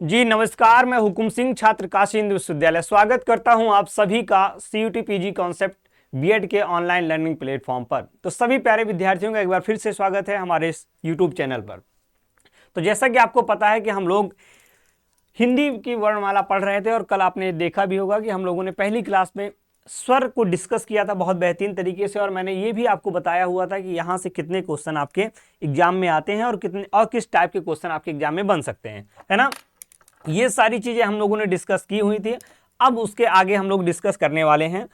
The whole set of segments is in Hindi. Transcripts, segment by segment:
जी नमस्कार, मैं हुकुम सिंह, छात्र काशी हिंदू विश्वविद्यालय। स्वागत करता हूं आप सभी का सीयूटी पीजी कॉन्सेप्ट बीएड के ऑनलाइन लर्निंग प्लेटफॉर्म पर। तो सभी प्यारे विद्यार्थियों का एक बार फिर से स्वागत है हमारे इस यूट्यूब चैनल पर। तो जैसा कि आपको पता है कि हम लोग हिंदी की वर्णमाला पढ़ रहे थे और कल आपने देखा भी होगा कि हम लोगों ने पहली क्लास में स्वर को डिस्कस किया था बहुत बेहतरीन तरीके से, और मैंने ये भी आपको बताया हुआ था कि यहाँ से कितने क्वेश्चन आपके एग्जाम में आते हैं और कितने और किस टाइप के क्वेश्चन आपके एग्जाम में बन सकते हैं, है ना। ये सारी चीजें हम लोगों ने डिस्कस की हुई थी। अब उसके आगे हम लोग डिस्कस करने वाले हैं।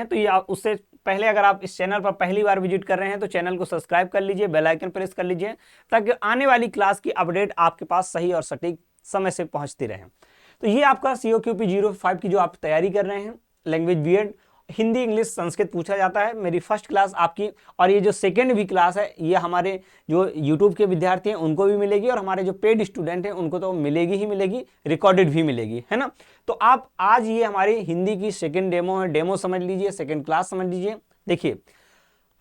तो ये उससे पहले अगर आप इस चैनल पर पहली बार विजिट कर रहे हैं तो चैनल को सब्सक्राइब कर लीजिए, बेल आइकन प्रेस कर लीजिए, ताकि आने वाली क्लास की अपडेट आपके पास सही और सटीक समय से पहुंचती रहे। तो ये आपका COQP 05 की जो आप तैयारी कर रहे हैं, language BEd, Hindi English Sanskrit पूछा जाता है, मेरी फर्स्ट क्लास आपकी। और ये जो सेकेंड भी क्लास है ये हमारे जो यूट्यूब के विद्यार्थी हैं उनको भी मिलेगी, और हमारे जो पेड स्टूडेंट हैं उनको तो मिलेगी ही मिलेगी, रिकॉर्डेड भी मिलेगी, है ना। तो आप आज ये हमारी हिंदी की सेकेंड डेमो है, डेमो समझ लीजिए, सेकेंड क्लास समझ लीजिए। देखिए,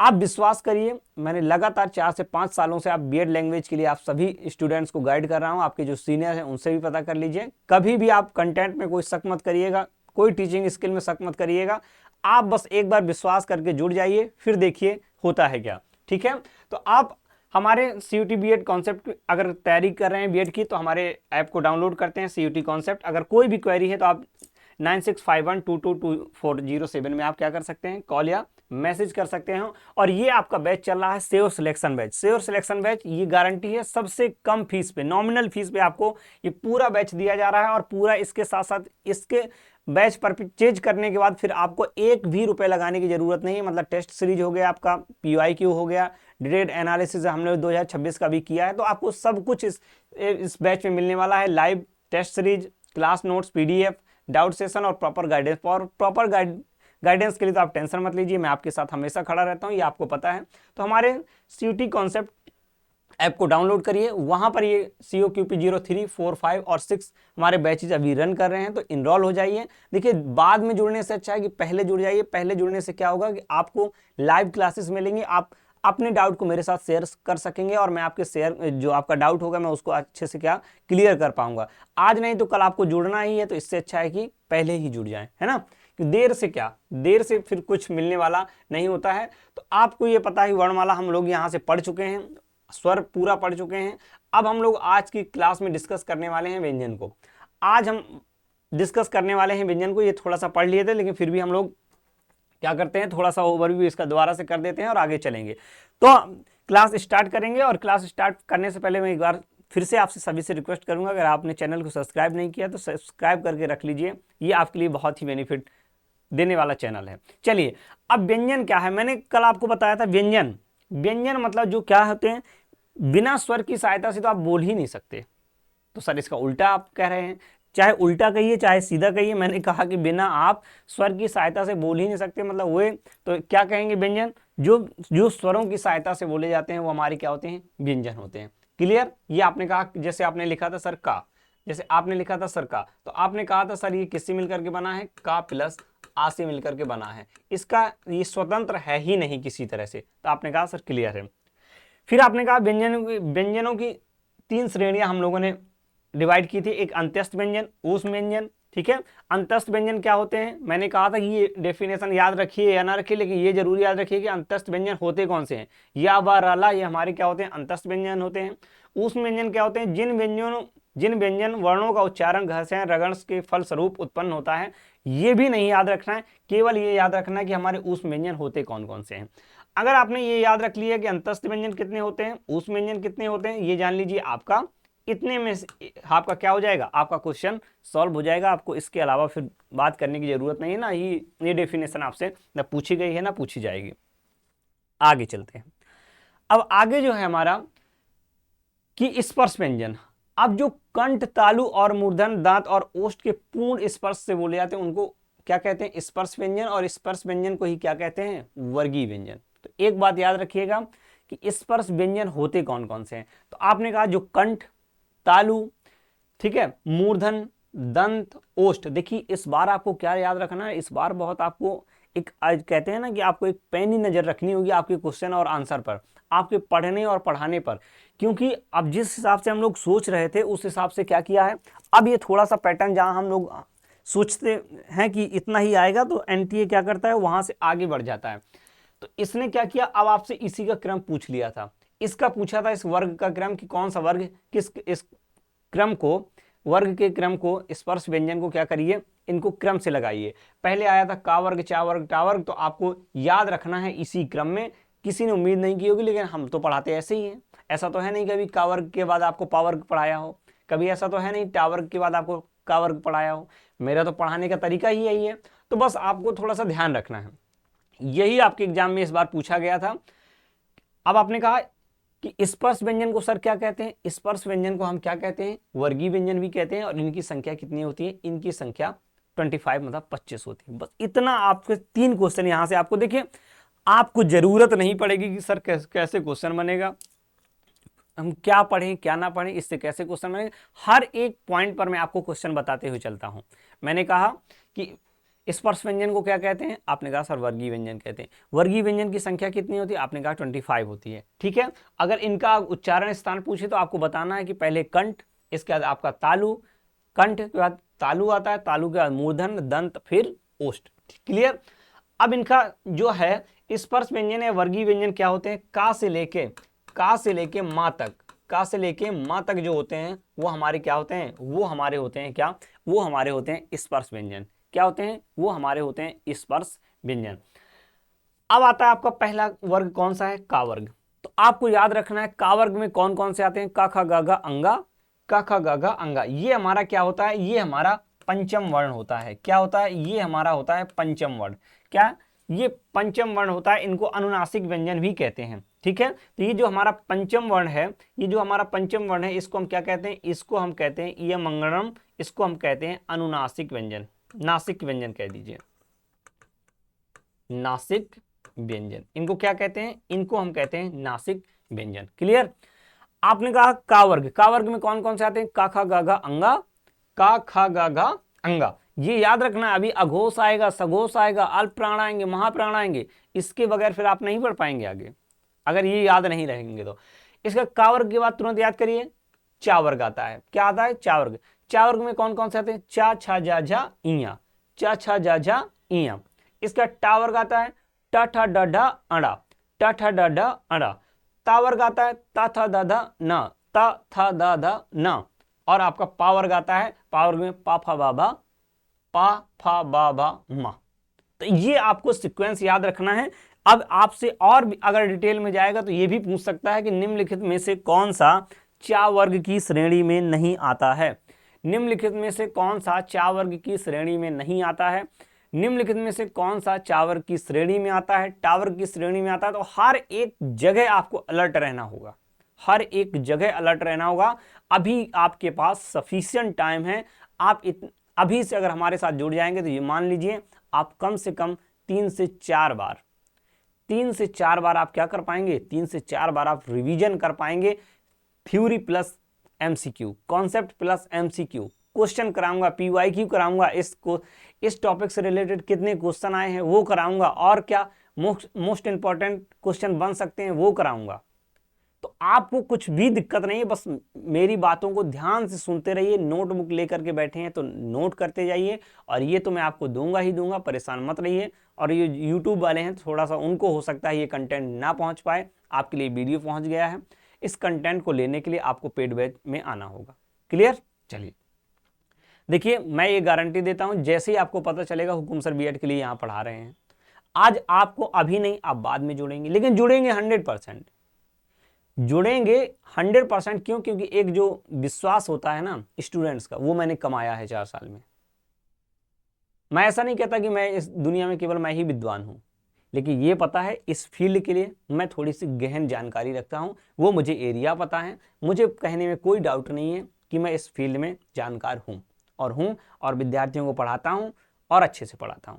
आप विश्वास करिए, मैंने लगातार 4 से 5 सालों से आप बीएड लैंग्वेज के लिए आप सभी स्टूडेंट्स को गाइड कर रहा हूं। आपके जो सीनियर हैं उनसे भी पता कर लीजिए। कभी भी आप कंटेंट में कोई शक मत करिएगा, कोई टीचिंग स्किल में शक मत करिएगा। आप बस एक बार विश्वास करके जुड़ जाइए, फिर देखिए होता है क्या। ठीक है, तो आप हमारे CUT बीएड कॉन्सेप्ट अगर तैयारी कर रहे हैं बीएड की, तो हमारे ऐप को डाउनलोड करते हैं CUT कॉन्सेप्ट। अगर कोई भी क्वेरी है तो आप 9651222407 में आप क्या कर सकते हैं, कॉल या मैसेज कर सकते हैं। और ये आपका बैच चल रहा है sure selection batch. Sure selection batch ये गारंटी है सबसे कम फीस पे, नॉमिनल फीस पे आपको ये पूरा बैच दिया जा रहा है। और पूरा इसके साथ साथ इसके बैच परचेज करने के बाद फिर आपको एक भी रुपए लगाने की जरूरत नहीं है। मतलब टेस्ट सीरीज हो गया, आपका PYQ हो गया, डिटेल्ड एनालिसिस हमने 2026 का भी किया है, तो आपको सब कुछ इस बैच में मिलने वाला है। Live test series, class notes, PDF, doubt session और प्रॉपर गाइडेंस। और प्रॉपर गाइडेंस के लिए तो आप टेंशन मत लीजिए, मैं आपके साथ हमेशा खड़ा रहता हूं, ये आपको पता है। तो हमारे CUT कॉन्सेप्ट ऐप को डाउनलोड करिए, वहां पर ये COQP 03, 4, 5 और 6 हमारे बैचेज अभी रन कर रहे हैं, तो इनरोल हो जाइए। देखिए, बाद में जुड़ने से अच्छा है कि पहले जुड़ जाइए। पहले जुड़ने से क्या होगा कि आपको लाइव क्लासेस मिलेंगी, आप अपने डाउट को मेरे साथ शेयर कर सकेंगे, और मैं आपके जो आपका डाउट होगा मैं उसको अच्छे से क्या क्लियर कर पाऊंगा। आज नहीं तो कल आपको जुड़ना ही है, तो इससे अच्छा है कि पहले ही जुड़ जाए, है ना। देर से फिर कुछ मिलने वाला नहीं होता है। तो आपको ये पता है वर्णमाला हम लोग यहाँ से पढ़ चुके हैं, स्वर पूरा पढ़ चुके हैं। अब हम लोग आज की क्लास में डिस्कस करने वाले हैं व्यंजन को। आज हम डिस्कस करने वाले हैं व्यंजन को। ये थोड़ा सा पढ़ लिए थे, लेकिन फिर भी हम लोग क्या करते हैं, थोड़ा सा ओवरव्यू इसका दोबारा से कर देते हैं और आगे चलेंगे। तो क्लास स्टार्ट करेंगे, और क्लास स्टार्ट करने से पहले मैं एक बार फिर से आपसे सभी से रिक्वेस्ट करूंगा, अगर आपने चैनल को सब्सक्राइब नहीं किया तो सब्सक्राइब करके रख लीजिए, ये आपके लिए बहुत ही बेनिफिट देने वाला चैनल है। चलिए, अब व्यंजन क्या है, मैंने कल आपको बताया था व्यंजन मतलब जो क्या होते हैं, बिना स्वर की सहायता से तो आप बोल ही नहीं सकते। तो सर इसका उल्टा आप कह रहे हैं, चाहे उल्टा कहिए चाहे सीधा कहिए, मैंने कहा कि बिना आप स्वर की सहायता से बोल ही नहीं सकते, मतलब वो तो क्या कहेंगे, व्यंजन। जो जो स्वरों की सहायता से बोले जाते हैं वो हमारे क्या होते हैं, व्यंजन होते हैं। क्लियर। ये आपने कहा, जैसे आपने लिखा था सर का, जैसे आपने लिखा था सर का, तो आपने कहा था सर ये किससे मिलकर के बना है, का प्लस आ से मिलकर के बना है, इसका ये स्वतंत्र है ही नहीं किसी तरह से। तो आपने कहा सर क्लियर है। फिर आपने कहा व्यंजनों की 3 श्रेणियां हम लोगों ने डिवाइड की थी। एक अंत्यस्थ व्यंजन, ऊष्म व्यंजन, ठीक है। अंतस्थ व्यंजन क्या होते हैं, मैंने कहा था कि ये डेफिनेशन याद रखिए या ना रखिए, लेकिन ये जरूर याद रखिए कि अंतस्थ व्यंजन होते कौन से हैं। या व रला ये हमारे क्या होते हैं, अंतस्थ व्यंजन होते हैं। ऊष्म व्यंजन क्या होते हैं, जिन व्यंजन वर्णों का उच्चारण घर्षण रगड़ के फलस्वरूप उत्पन्न होता है। ये भी नहीं याद रखना है, केवल ये याद रखना है कि हमारे ऊष्म व्यंजन होते कौन कौन से हैं। अगर आपने ये याद रख लिया कि अंतस्थ व्यंजन कितने होते हैं, ऊष्म व्यंजन कितने होते हैं, ये जान लीजिए आपका इतने में आपका क्या हो जाएगा, आपका क्वेश्चन सॉल्व हो जाएगा। आपको इसके अलावा फिर बात करने की जरूरत नहीं है ना, ये डेफिनेशन आपसे ना पूछी गई है ना पूछी जाएगी। आगे चलते हैं। अब आगे जो है हमारा कि स्पर्श व्यंजन। अब जो कंठ, तालु और मूर्धन, दांत और ओष्ठ के पूर्ण स्पर्श से बोले जाते हैं उनको क्या कहते हैं, स्पर्श व्यंजन। और स्पर्श व्यंजन को ही क्या कहते हैं, वर्गीय व्यंजन। तो एक बात याद रखिएगा कि स्पर्श व्यंजन होते कौन कौन से हैं। तो आपने कहा जो कंठ, तालु, ठीक है, मूर्धन, दंत, ओष्ठ। देखिए इस बार आपको क्या याद रखना है, इस बार बहुत आपको एक आज कहते हैं ना कि आपको एक पैनी नज़र रखनी होगी आपके क्वेश्चन और आंसर पर, आपके पढ़ने और पढ़ाने पर, क्योंकि अब जिस हिसाब से हम लोग सोच रहे थे उस हिसाब से क्या किया है, अब ये थोड़ा सा पैटर्न जहां हम लोग सोचते हैं कि इतना ही आएगा तो एनटीए क्या करता है वहां से आगे बढ़ जाता है। तो इसने क्या किया, अब आपसे इसी का क्रम पूछ लिया था, इसका पूछा था इस वर्ग का क्रम कि कौन सा वर्ग किस इस क्रम को, वर्ग के क्रम को, स्पर्श व्यंजन को क्या करिए, इनको क्रम से लगाइए। पहले आया था का वर्ग, चा वर्ग, टा वर्ग, तो आपको याद रखना है इसी क्रम में। किसी ने उम्मीद नहीं की होगी, लेकिन हम तो पढ़ाते ऐसे ही हैं। ऐसा तो है नहीं कभी का वर्ग के बाद आपको पा वर्ग पढ़ाया हो, कभी ऐसा तो है नहीं टा वर्ग के बाद आपको का वर्ग पढ़ाया हो। मेरा तो पढ़ाने का तरीका ही यही है, तो बस आपको थोड़ा सा ध्यान रखना है। यही आपके एग्जाम में इस बार पूछा गया था। अब आपने कहा कि स्पर्श व्यंजन को सर क्या कहते हैं, स्पर्श व्यंजन को हम क्या कहते हैं, वर्गीय व्यंजन भी कहते हैं, और इनकी संख्या कितनी होती है, इनकी संख्या 25 मतलब 25 होती है। बस इतना आपके 3 क्वेश्चन यहां से आपको देखिए, आपको जरूरत नहीं पड़ेगी कि सर कैसे क्वेश्चन बनेगा, हम क्या पढ़ें क्या ना पढ़ें, इससे कैसे क्वेश्चन बनेगा। हर एक पॉइंट पर मैं आपको क्वेश्चन बताते हुए चलता हूं। मैंने कहा कि स्पर्श व्यंजन को क्या कहते हैं, आपने कहा सर वर्गीय व्यंजन कहते हैं। वर्गीय व्यंजन की संख्या कितनी होती है, आपने कहा 25 होती है। ठीक है, अगर इनका उच्चारण स्थान पूछे तो आपको बताना है कि पहले कंठ, इसके बाद आपका तालु, कंठ के बाद तालु आता है, तालु के बाद मूर्धन, दंत, फिर ओष्ठ। क्लियर। अब इनका जो है स्पर्श व्यंजन या वर्गीय व्यंजन क्या होते हैं, का से लेके मां तक, का से लेके मां तक जो होते हैं वो हमारे क्या होते हैं, वो हमारे होते हैं क्या, वो हमारे होते हैं स्पर्श व्यंजन। क्या होते हैं, वो हमारे होते हैं स्पर्श व्यंजन। अब आता है आपका पहला वर्ग कौन सा है, का वर्ग। तो आपको याद रखना है का वर्ग में कौन कौन से आते हैं, का खा गा घा अंगा, का खा गा घा अंगा। ये हमारा क्या होता है, ये हमारा पंचम वर्ण होता है। क्या होता है, ये हमारा होता है पंचम वर्ण। क्या, ये पंचम वर्ण होता है, इनको अनुनासिक व्यंजन भी कहते हैं। ठीक है, तो ये जो हमारा पंचम वर्ण है, ये जो हमारा पंचम वर्ण है, इसको हम क्या कहते हैं, इसको हम कहते हैं ये मंगलम, इसको हम कहते हैं अनुनासिक व्यंजन, नासिक व्यंजन कह दीजिए, नासिक व्यंजन। इनको क्या कहते हैं, इनको हम कहते हैं नासिक व्यंजन। क्लियर। आपने कहा का वर्ग, का वर्ग में कौन कौन से आते हैं, का खा गा घा अंगा, का खा गा घा अंगा। ये याद रखना है, अभी अघोष आएगा, सघोष आएगा, अल्प प्राण आएंगे, महाप्राण आएंगे, इसके बगैर फिर आप नहीं पढ़ पाएंगे आगे, अगर ये याद नहीं रहेंगे तो। इसका का वर्ग के बाद तुरंत याद करिए चा वर्ग आता है। क्या आता है, चा वर्ग। चा वर्ग में कौन कौन से आते हैं, चा छा जा झा इया, चा छा जा झा इया। इसका टा वर्ग आता है टा ठा डा ढा अड़ा, टा ठा डा ढा अड़ा। ता वर्ग आता है ता था दा धा ना, ता था दा धा ना। और आपका पा वर्ग आता है, पा वर्ग में पा फा बाबा, पा फा बाबा मा। तो ये आपको सीक्वेंस याद रखना है। अब आपसे और भी अगर डिटेल में जाएगा तो ये भी पूछ सकता है कि निम्नलिखित में से कौन सा चा वर्ग की श्रेणी में नहीं आता है, निम्नलिखित में से कौन सा चा वर्ग की श्रेणी में नहीं आता है, निम्नलिखित में से कौन सा चा वर्ग की श्रेणी में आता है, टा वर्ग की श्रेणी में आता है। तो हर एक जगह आपको अलर्ट रहना होगा, हर एक जगह अलर्ट रहना होगा। अभी आपके पास सफिशिएंट टाइम है, आप अभी से अगर हमारे साथ जुड़ जाएंगे तो ये मान लीजिए आप कम से कम 3 से 4 बार आप क्या कर पाएंगे, 3 से 4 बार आप रिवीजन कर पाएंगे। Theory plus MCQ, concept plus MCQ, question कराऊंगा, पीवाईक्यू कराऊंगा, इस टॉपिक से रिलेटेड कितने क्वेश्चन आए हैं वो कराऊंगा, और क्या मोस्ट इंपॉर्टेंट क्वेश्चन बन सकते हैं वो कराऊंगा। तो आपको कुछ भी दिक्कत नहीं है, बस मेरी बातों को ध्यान से सुनते रहिए। नोटबुक लेकर के बैठे हैं तो नोट करते जाइए, और ये तो मैं आपको दूंगा ही दूंगा, परेशान मत रहिए। और ये यूट्यूब वाले हैं, थोड़ा सा उनको हो सकता है ये कंटेंट ना पहुंच पाए, आपके लिए वीडियो पहुंच गया है। इस कंटेंट को लेने के लिए आपको पेड बैच में आना होगा। क्लियर। चलिए देखिए, मैं ये गारंटी देता हूं, जैसे ही आपको पता चलेगा हुकुम सर बीएड के लिए यहाँ पढ़ा रहे हैं, आज आपको अभी नहीं आप बाद में जुड़ेंगे, लेकिन जुड़ेंगे 100%, जुड़ेंगे 100%। क्यों? क्योंकि एक जो विश्वास होता है ना स्टूडेंट्स का, वो मैंने कमाया है 4 साल में। मैं ऐसा नहीं कहता कि मैं इस दुनिया में केवल मैं ही विद्वान हूं, लेकिन ये पता है इस फील्ड के लिए मैं थोड़ी सी गहन जानकारी रखता हूं, वो मुझे एरिया पता है। मुझे कहने में कोई डाउट नहीं है कि मैं इस फील्ड में जानकार हूं, और विद्यार्थियों को पढ़ाता हूं और अच्छे से पढ़ाता हूं।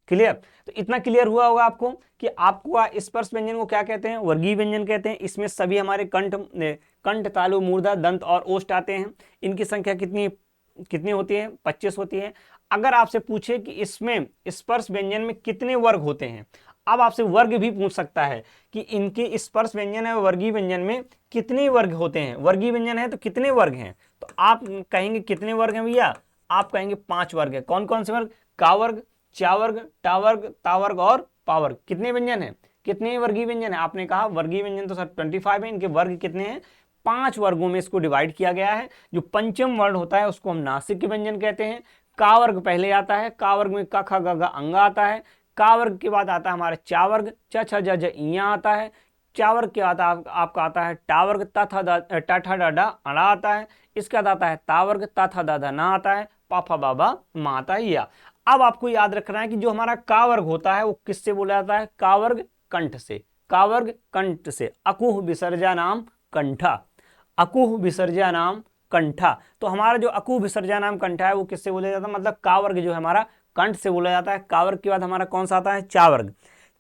क्लियर। तो इतना क्लियर हुआ होगा आपको कि आपको स्पर्श व्यंजन को क्या कहते हैं, वर्गीय व्यंजन कहते हैं। इसमें सभी हमारे कंठ, तालु, मूर्धा, दंत और ओष्ठ आते हैं। इनकी संख्या कितनी होती है, 25 होती है। अगर आपसे पूछे कि इसमें स्पर्श व्यंजन में कितने वर्ग होते हैं, अब आपसे वर्ग भी पूछ सकता है कि इनके स्पर्श व्यंजन है वर्गीय व्यंजन में कितने वर्ग होते हैं, वर्गीय व्यंजन है तो कितने वर्ग हैं, तो आप कहेंगे कितने वर्ग हैं भैया, आप कहेंगे 5 वर्ग है। कौन कौन से वर्ग, का वर्ग, चा वर्ग, टा वर्ग, ता वर्ग और पा वर्ग। कितने व्यंजन है, कितने वर्गीय व्यंजन है, आपने कहा वर्गीय व्यंजन तो सर 25 है, इनके वर्ग कितने हैं, 5 वर्गों में इसको डिवाइड किया गया है। जो पंचम वर्ण होता है उसको हम नासिक व्यंजन कहते हैं। का वर्ग पहले आता है, का वर्ग में क ख ग घ अंगा आता है, का वर्ग के बाद आता है हमारा चा वर्ग, च छ ज ज इया आता है, चा वर्ग के बाद आपका आता है टा वर्ग, ता था टा ठा डा डा अड़ा आता है, इसके बाद आता है ता वर्ग, ता था दा धा ना आता है, पा फा बाबा मा आता है या। अब आपको याद रखना है कि जो हमारा का वर्ग होता है वो किससे बोला जाता है, का वर्ग कंठ से, का वर्ग कंठ से। अकुह विसर्जा नाम कंठा, अकुह विसर्जा नाम कंठा। तो हमारा जो अकुह विसर्जा नाम कंठा है वो किससे बोला जाता है, मतलब का वर्ग जो है हमारा कंठ से बोला जाता है। का वर्ग के बाद हमारा कौन सा आता है, चा वर्ग,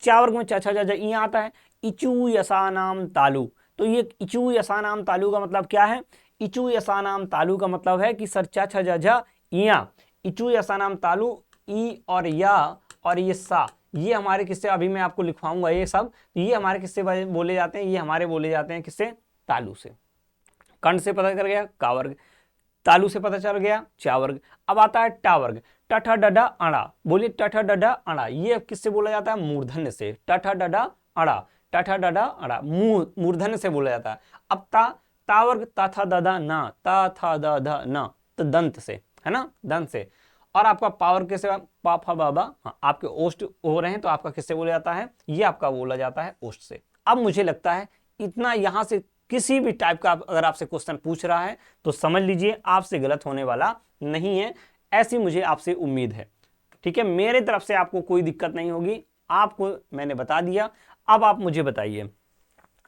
चा वर्ग में च छ ज ज ई आता है। इचू यसा नाम तालु, तो ये इचू यसा नाम तालु का मतलब क्या है, इचू यसा नाम तालु का मतलब है कि सर च छ ज ज इया, इचू यसा नाम तालु, ई और या और ये सा, ये हमारे किससे, अभी मैं आपको लिखवाऊंगा ये सब, ये हमारे किससे बोले जाते हैं, ये हमारे बोले जाते हैं किससे, तालु से। कंठ से पता चल गया का वर्ग, तालु से पता चल गया चा वर्ग। अब आता है टा वर्ग, टठा डडा अड़ा, बोलिए टठा डडा अड़ा, ये किससे बोला जाता है, मूर्धन्य से, टठा डडा अड़ा, टठा डडा अड़ा मूर्धन्य से बोला जाता है। अब ता वर्ग ता था ददा ना, ता था दा ना, तो दंत से है ना, दंत से। और आपका पावर किससे, पा फा बाबा, हाँ, आपके ओष्ठ हो रहे हैं तो आपका किससे बोला जाता है, ये आपका बोला जाता है ओष्ठ से। अब मुझे लगता है इतना यहां से किसी भी टाइप का अगर आपसे क्वेश्चन पूछ रहा है तो समझ लीजिए आपसे गलत होने वाला नहीं है, ऐसी मुझे आपसे उम्मीद है। ठीक है, मेरे तरफ से आपको कोई दिक्कत नहीं होगी, आपको मैंने बता दिया। अब आप मुझे बताइए,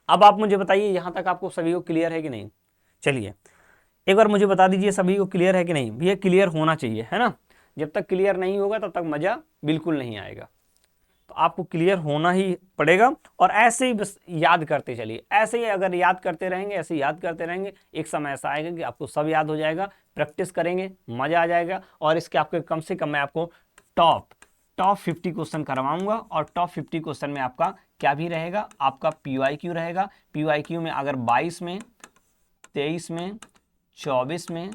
अब आप मुझे बताइए यहां तक आपको सभी को क्लियर है कि नहीं। चलिए एक बार मुझे बता दीजिए सभी को क्लियर है कि नहीं, भैया क्लियर होना चाहिए है ना, जब तक क्लियर नहीं होगा तब तक मजा बिल्कुल नहीं आएगा। तो आपको क्लियर होना ही पड़ेगा और ऐसे ही बस याद करते चलिए, ऐसे ही अगर याद करते रहेंगे, ऐसे याद करते रहेंगे, एक समय ऐसा आएगा कि आपको सब याद हो जाएगा। प्रैक्टिस करेंगे मजा आ जाएगा और इसके आपके कम से कम मैं आपको टॉप 50 क्वेश्चन करवाऊंगा। और टॉप 50 क्वेश्चन में आपका क्या भी रहेगा, आपका PYQ रहेगा। PYQ में अगर 22 में, 23 में, 24 में,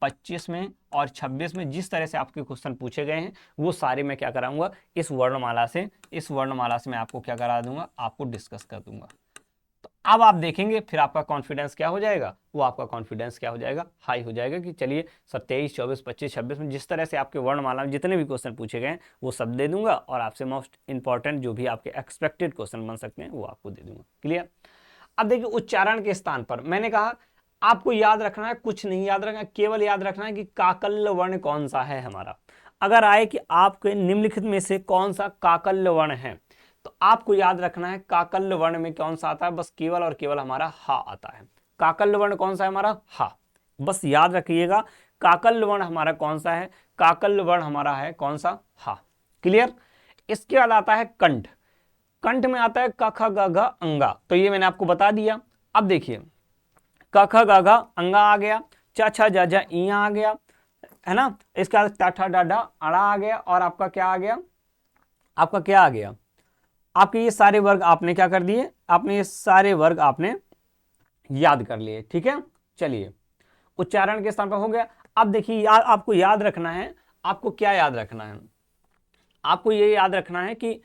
25 में और 26 में जिस तरह से आपके क्वेश्चन पूछे गए हैं वो सारे मैं क्या कराऊंगा, इस वर्णमाला से मैं आपको क्या करा दूंगा, आपको डिस्कस कर दूंगा। तो अब आप देखेंगे फिर आपका कॉन्फिडेंस क्या हो जाएगा, वो आपका कॉन्फिडेंस क्या हो जाएगा, हाई हो जाएगा कि चलिए 27, 24, 25, 26 में जिस तरह से आपके वर्णमाला में जितने भी क्वेश्चन पूछे गए हैं वो सब दे दूंगा और आपसे मोस्ट इंपॉर्टेंट जो भी आपके एक्सपेक्टेड क्वेश्चन बन सकते हैं वो आपको दे दूंगा। क्लियर। अब देखिए उच्चारण के स्थान पर मैंने कहा आपको याद रखना है, कुछ नहीं याद रखना है, केवल याद रखना है कि काकल्य वर्ण कौन सा है हमारा। अगर आए कि आपके निम्नलिखित में से कौन सा काकल्य वर्ण है तो आपको याद रखना है काकल्य वर्ण में कौन सा आता है, बस केवल और केवल हमारा हा आता है। काकल्य वर्ण कौन सा है हमारा, हा, बस याद रखिएगा काकल्य वर्ण हमारा कौन सा है, काकल्य वर्ण हमारा है कौन सा, हा। क्लियर। इसके बाद आता है कंठ, कंठ में आता है क ख ग घ अंगा, तो ये मैंने आपको बता दिया। अब देखिए क ख ग घ अंगा आ गया, च छ ज झ इया आ गया है ना, इसका टा ठा डा डा अड़ा आ गया और आपका क्या आ गया, आपका क्या आ गया, आपके ये सारे वर्ग आपने क्या कर दिए, आपने ये सारे वर्ग आपने याद कर लिए। ठीक है, चलिए उच्चारण के स्थान पर हो गया। अब देखिए आपको याद रखना है, आपको क्या याद रखना है, आपको ये याद रखना है कि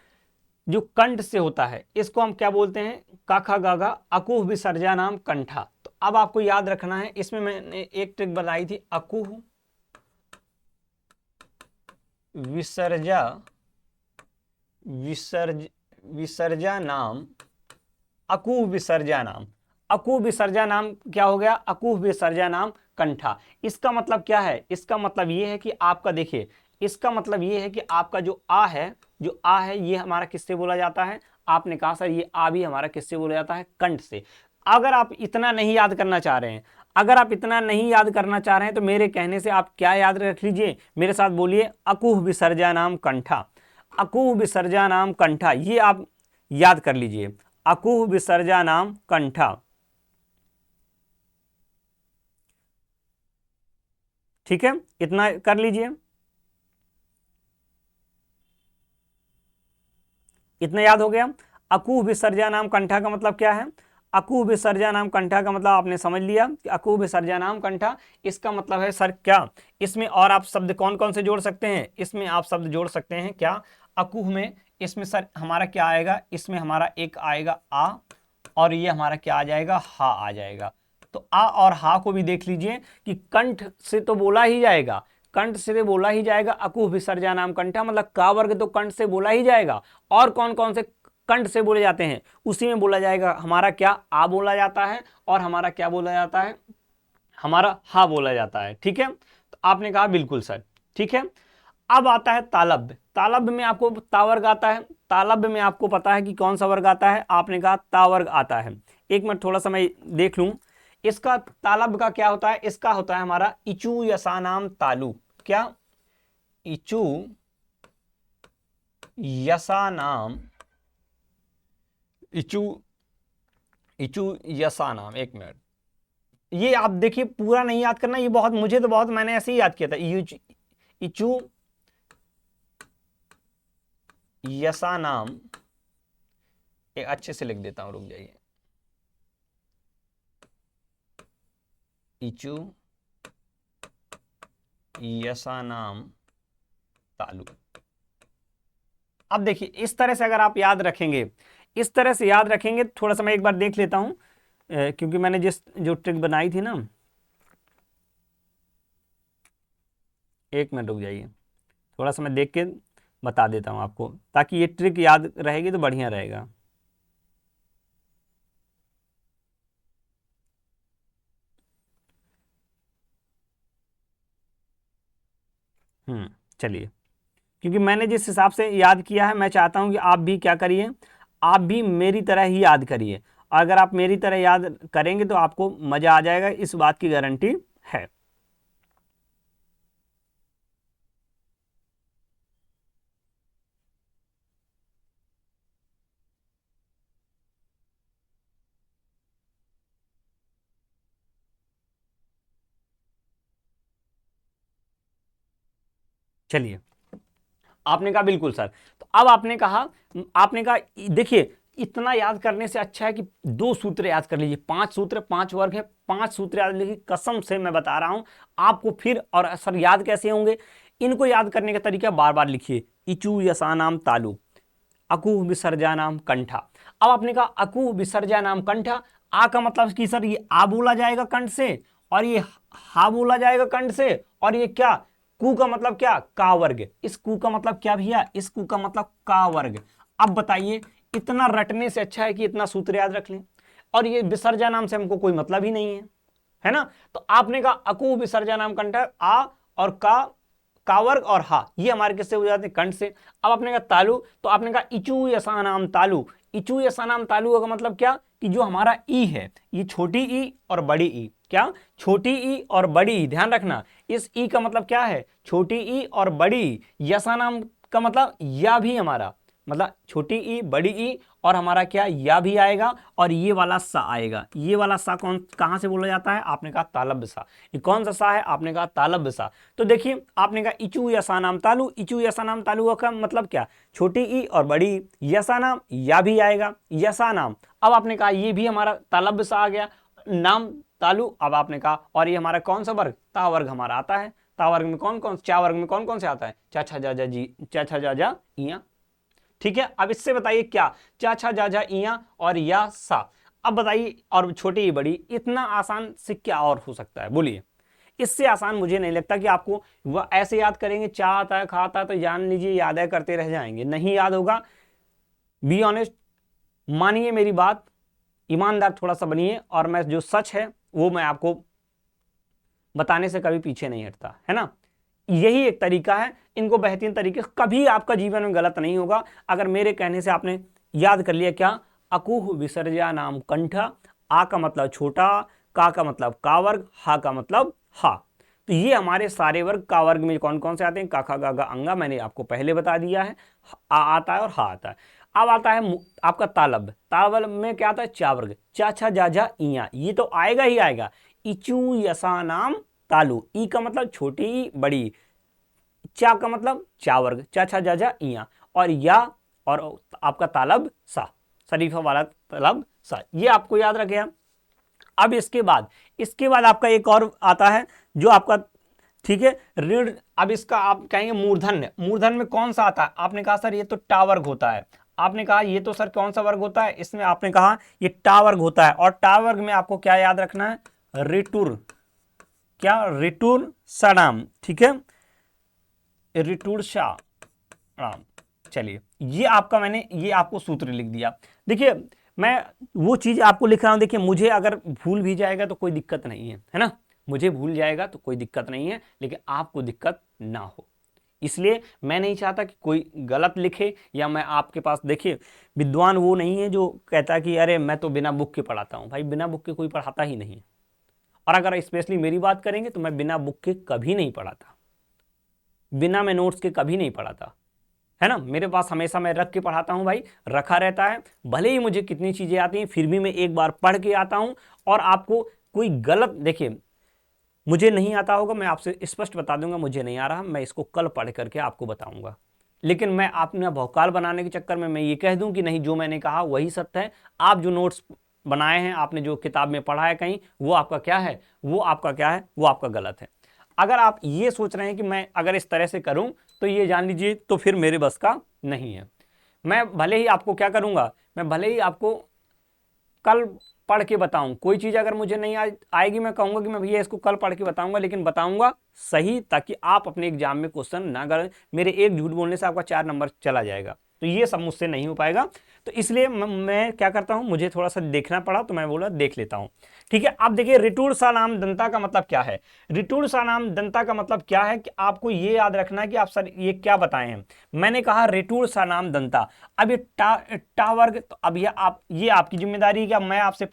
जो कंठ से होता है इसको हम क्या बोलते हैं, काखा गागा अकुह विसर्जा नाम कंठा। तो अब आपको याद रखना है, इसमें मैंने एक ट्रिक बताई थी, अकुह विसर्जा विसर्जा नाम, अकुह विसर्जा नाम, अकुह विसर्जा नाम क्या हो गया, अकुह विसर्जा नाम कंठा। इसका मतलब क्या है, इसका मतलब ये है कि आपका देखिए, इसका मतलब ये है कि आपका जो आ है, जो आ है ये हमारा किससे बोला जाता है, आपने कहा सर ये आ भी हमारा किससे बोला जाता है, कंठ से। अगर आप इतना नहीं याद करना चाह रहे हैं, अगर आप इतना नहीं याद करना चाह रहे हैं तो मेरे कहने से आप क्या याद रख लीजिए, मेरे साथ बोलिए अकुह विसर्जा नाम कंठा, अकुह विसर्जा नाम कंठा, ये आप याद कर लीजिए, अकुह विसर्जा नाम कंठा। ठीक है, इतना कर लीजिए। इतना याद हो गया। अकू विसर्जनाम कंठा का मतलब क्या है? अकू विसर्जनाम कंठा का मतलब आपने समझ लिया कि अकू विसर्जनाम कंठा, इसका मतलब है सर क्या, इसमें और आप शब्द कौन कौन से जोड़ सकते हैं? इसमें आप शब्द जोड़ सकते हैं क्या, अकूह में, इसमें सर हमारा क्या आएगा, इसमें हमारा एक आएगा आ, और ये हमारा क्या आ जाएगा, हा आ जाएगा। तो आ और हा को भी देख लीजिए कि कंठ से तो बोला ही जाएगा, कंठ से बोला ही जाएगा। अकुह विसर्जनाम कंठा मतलब का वर्ग तो कंठ से बोला ही जाएगा। और कौन कौन से कंठ से बोले जाते हैं? उसी में बोला जाएगा हमारा क्या, आ बोला जाता है, और हमारा क्या बोला जाता है, हमारा हा बोला जाता है। ठीक है, तो आपने कहा बिल्कुल सर, ठीक है। अब आता है तालब्य। तालब्य में आपको तावर्ग आता है। तालब्य में आपको पता है कि कौन सा वर्ग आता है? आपने कहा तावर्ग आता है। एक मिनट थोड़ा सा मैं देख लूं, इसका तालब्य का क्या होता है? इसका होता है हमारा इचू यसानाम तालु। क्या? इचू यसानाम, इचू इचू यसानाम, एक मिनट, ये आप देखिए पूरा नहीं याद करना, ये बहुत, मुझे तो बहुत, मैंने ऐसे ही याद किया था। इचू यसानाम, एक अच्छे से लिख देता हूं, रुक जाइए। इचू यसानाम तालु। अब देखिए इस तरह से अगर आप याद रखेंगे, इस तरह से याद रखेंगे, थोड़ा सा मैं एक बार देख लेता हूं, क्योंकि मैंने जो ट्रिक बनाई थी ना, एक मिनट रुक जाइए, थोड़ा सा मैं देख के बता देता हूं आपको, ताकि ये ट्रिक याद रहेगी तो बढ़िया रहेगा। चलिए, क्योंकि मैंने जिस हिसाब से याद किया है, मैं चाहता हूं कि आप भी क्या करिए, आप भी मेरी तरह ही याद करिए। अगर आप मेरी तरह याद करेंगे तो आपको मजा आ जाएगा, इस बात की गारंटी है। चलिए, आपने कहा बिल्कुल सर, तो अब आपने कहा देखिए, इतना याद करने से अच्छा है कि 2 सूत्र याद कर लीजिए। 5 सूत्र, 5 वर्ग है, 5 सूत्र याद लीजिए, कसम से मैं बता रहा हूं आपको। फिर और सर याद कैसे होंगे? इनको याद करने का तरीका बार बार लिखिए। इचू यसानाम तालु, अकु विसर्जनाम कंठा। अब आपने कहा अकु विसर्जनाम कंठा, आ का मतलब कि सर ये आ बोला जाएगा कंठ से, और ये हा बोला जाएगा कंठ से, और ये क्या, कु का मतलब क्या, का वर्ग। इस कु का मतलब क्या भैया, इस कु का मतलब का वर्ग। अब बताइए, इतना रटने से अच्छा है कि इतना सूत्र याद रख लें, और ये विसर्जनाम से हमको कोई मतलब ही नहीं है ना। तो आपने कहा अकु विसर्जनाम कंठा, आ और का वर्ग और हा, ये हमारे किससे हो जाते हैं, कंठ से। अब आपने कहा तालु, तो आपने कहा इचू यसानाम तालु। इचू यसानाम तालु का मतलब क्या, कि जो हमारा ई है, ये छोटी ई और बड़ी ई, क्या, छोटी ई और बड़ी ई, ध्यान रखना। इस ई का मतलब क्या है, छोटी ई और बड़ी ई। यसानाम का मतलब या भी हमारा, मतलब छोटी ई बड़ी ई, और हमारा क्या, या भी आएगा, और ये वाला सा आएगा। ये वाला सा कौन, कहां से बोला जाता है? आपने कहा तालब्य सा। ये कौन सा सा है? आपने कहा तालब्य सा। तो देखिए, आपने कहा इचू यसा नाम तालु, इचू यसा नाम तालु का मतलब क्या, छोटी ई और बड़ी ई। यसा नाम, या भी आएगा, यसा नाम। अब आपने कहा ये भी हमारा तालब्य सा आ गया, नाम तालु। अब आपने कहा और ये हमारा कौन सा वर्ग, ता वर्ग हमारा आता है। ता वर्ग में कौन कौन, चा वर्ग में कौन कौन से आता है, चा छा जा जा जी, चा छा जा जा इया। ठीक है, अब इससे बताइए क्या, चा छा जा जा इया और या सा। अब बताइए, और छोटी ही बड़ी, इतना आसान से क्या और हो सकता है, बोलिए। इससे आसान मुझे नहीं लगता कि आपको वह ऐसे याद करेंगे, चा आता है, खाता है, तो जान लीजिए याद है करते रह जाएंगे, नहीं याद होगा। बी ऑनेस्ट, मानिए मेरी बात, ईमानदार थोड़ा सा बनिए, और मैं जो सच है वो मैं आपको बताने से कभी पीछे नहीं हटता, है ना। यही एक तरीका है, इनको बेहतरीन तरीके, कभी आपका जीवन में गलत नहीं होगा अगर मेरे कहने से आपने याद कर लिया। क्या, अकुह विसर्जा नाम कंठा, आ का मतलब छोटा, का का मतलब का वर्ग, हा का मतलब हा। तो ये हमारे सारे वर्ग का वर्ग में कौन कौन से आते हैं, का खा गा गा अंगा, मैंने आपको पहले बता दिया है। आ आता है और हा आता है। अब आता है आपका तालब। तालब में क्या आता है, चा वर्ग, चा छा जा जा इया, ये तो आएगा ही आएगा। इचू यसा नाम तालु, ई का मतलब छोटी बड़ी, चा का मतलब चा वर्ग, चा छा जा जा इया, और या और आपका तालब सा, शरीफा वाला तालब सा, ये आपको याद रखेगा। अब इसके बाद आपका एक और आता है जो आपका, ठीक है, ऋण। अब इसका आप कहेंगे मूर्धन्य, मूर्धन्य में कौन सा आता है? आपने कहा सर ये तो टा वर्ग होता है। आपने कहा ये तो सर कौन सा वर्ग होता है? इसमें आपने कहा ये टा वर्ग होता है। और टा वर्ग में आपको क्या याद रखना है? रिटुर, क्या? रिटुर सनाम, ठीक है, रिटुर शाम। चलिए, ये आपका, मैंने ये आपको सूत्र लिख दिया। देखिए मैं वो चीज आपको लिख रहा हूं, देखिए मुझे अगर भूल भी जाएगा तो कोई दिक्कत नहीं है ना, मुझे भूल जाएगा तो कोई दिक्कत नहीं है, लेकिन आपको दिक्कत ना हो, इसलिए मैं नहीं चाहता कि कोई गलत लिखे, या मैं आपके पास, देखिए विद्वान वो नहीं है जो कहता कि अरे मैं तो बिना बुक के पढ़ाता हूं। भाई बिना बुक के कोई पढ़ाता ही नहीं है, और अगर स्पेशली मेरी बात करेंगे तो मैं बिना बुक के कभी नहीं पढ़ाता, बिना मैं नोट्स के कभी नहीं पढ़ाता, है ना। मेरे पास हमेशा मैं रख के पढ़ाता हूं भाई, रखा रहता है। भले ही मुझे कितनी चीजें आती हैं, फिर भी मैं एक बार पढ़ के आता हूं। और आपको कोई गलत, देखिए मुझे नहीं आता होगा, मैं आपसे स्पष्ट बता दूंगा मुझे नहीं आ रहा, मैं इसको कल पढ़ करके आपको बताऊंगा। लेकिन मैं अपना भौकाल बनाने के चक्कर में मैं ये कह दूं कि नहीं, जो मैंने कहा वही सत्य है। आप जो नोट्स बनाए हैं, आपने जो किताब में पढ़ा है कहीं, वो आपका क्या है, वो आपका क्या है, वो आपका गलत है। अगर आप ये सोच रहे हैं कि मैं अगर इस तरह से करूं तो ये जान लीजिए तो फिर मेरे बस का नहीं है। मैं भले ही आपको क्या करूंगा, मैं भले ही आपको कल पढ़ के बताऊं, कोई चीज अगर मुझे नहीं आएगी, मैं कहूंगा कि मैं भैया इसको कल पढ़ के बताऊंगा, लेकिन बताऊंगा सही, ताकि आप अपने एग्जाम में क्वेश्चन ना करें। मेरे एक झूठ बोलने से आपका 4 नंबर चला जाएगा, तो ये सब मुझसे नहीं हो पाएगा। तो इसलिए मैं क्या करता हूं, मुझे थोड़ा सा देखना पड़ा तो मैं बोला देख लेता हूं। ठीक है, अब देखिए रिटूर सा नाम दंता का मतलब क्या है। रिटूर सा नाम दंता का मतलब क्या है कि आपको ये याद रखना है कि आप सर ये क्या बताए हैं। मैंने कहा रिटूर सा नाम दंता। अब ये टा वर्ग, तो अब ये आपकी जिम्मेदारी है कि अब मैं आपसे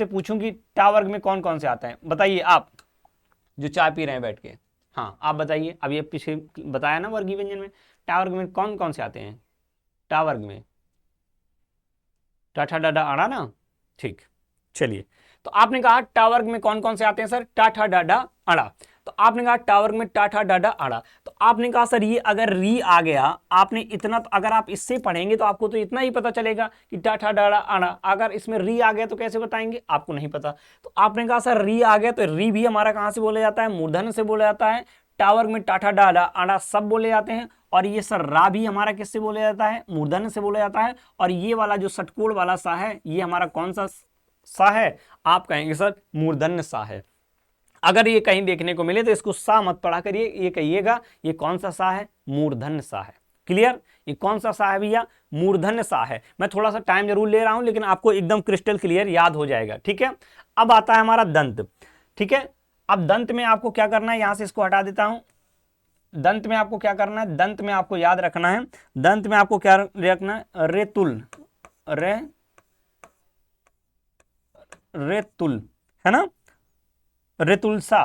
पूछूं कि टा वर्ग में कौन कौन से आते हैं। बताइए आप जो चाय पी रहे हैं बैठ के, हाँ आप बताइए। अब ये पीछे बताया ना वर्गीय व्यंजन में, टा वर्ग में कौन कौन से आते हैं? टा वर्ग में टाठा डाडा आड़ा ना, ठीक। चलिए, तो आपने कहा टावर्ग में कौन कौन से आते हैं सर? टाठा डाडा अड़ा। तो आपने कहा टावर्ग में टाठा डाडा अड़ा, तो आपने कहा सर ये अगर री आ गया, आपने इतना तो अगर आप इससे पढ़ेंगे तो आपको तो इतना ही पता चलेगा कि टाठा डाडा अड़ा। अगर इसमें री आ गया तो कैसे बताएंगे, आपको नहीं पता। तो आपने कहा सर री आ गया, तो री भी हमारा कहां से बोला जाता है? मूर्धन्य से बोला जाता है। टावर्ग में टाठा डाडा अड़ा सब बोले जाते हैं। और ये सर रा भी हमारा किससे बोला जाता है? मूर्धन्य से बोला जाता है। और ये वाला जो षटकोण वाला सा है, ये हमारा कौन सा सा है? आप कहेंगे सर मूर्धन्य सा है। अगर ये कहीं देखने को मिले तो इसको सा मत पढ़ा करिए, ये कहिएगा ये कौन सा सा है? मूर्धन्य सा है। क्लियर? ये कौन सा सा है भैया? मूर्धन्य सा है। मैं थोड़ा सा टाइम जरूर ले रहा हूं, लेकिन आपको एकदम क्रिस्टल क्लियर याद हो जाएगा। ठीक है, अब आता है हमारा दंत। ठीक है, अब दंत में आपको क्या करना है, यहां से इसको हटा देता हूं। दंत में आपको क्या करना है? दंत में आपको याद रखना है, दंत में आपको क्या रखना है? रेतुल, रेतुल, है ना, रेतुलसा,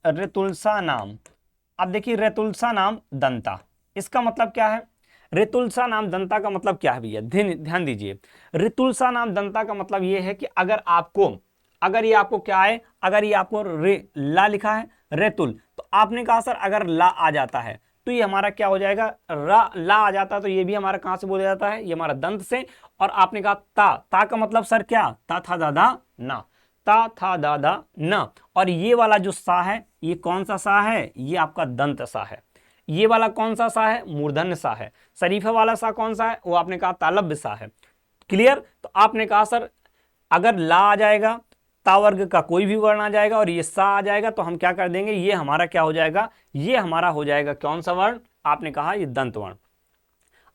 रेतुलसा नाम। अब देखिए रेतुलसा नाम दंता, इसका मतलब क्या है? रेतुलसा नाम दंता का मतलब क्या है भैया? ध्यान दीजिए, रेतुलसा नाम दंता का मतलब यह है कि अगर ये आपको क्या है, अगर ये आपको रे ला लिखा है रेतुल, तो आपने कहा सर अगर ला आ जाता है तो ये हमारा क्या हो जाएगा? ला आ जाता है, तो ये भी हमारा कहां से बोला जाता है? ये हमारा दंत से। और आपने कहा ता का मतलब सर क्या? ता था दादा ना, ता था दादा न। और ये वाला जो सा है, ये कौन सा सा है? ये आपका दंत सा है। ये वाला कौन सा सा है? मूर्धन्य सा है। शरीफा वाला सा कौन सा है? वो आपने कहा तालव्य सा है। क्लियर? तो आपने कहा सर अगर ला आ जाएगा, ता वर्ग का कोई भी वर्ण आ जाएगा और ये सा आ जाएगा, तो हम क्या कर देंगे? ये हमारा क्या हो जाएगा? ये हमारा हो जाएगा कौन सा वर्ण? आपने कहा ये दंत वर्ण।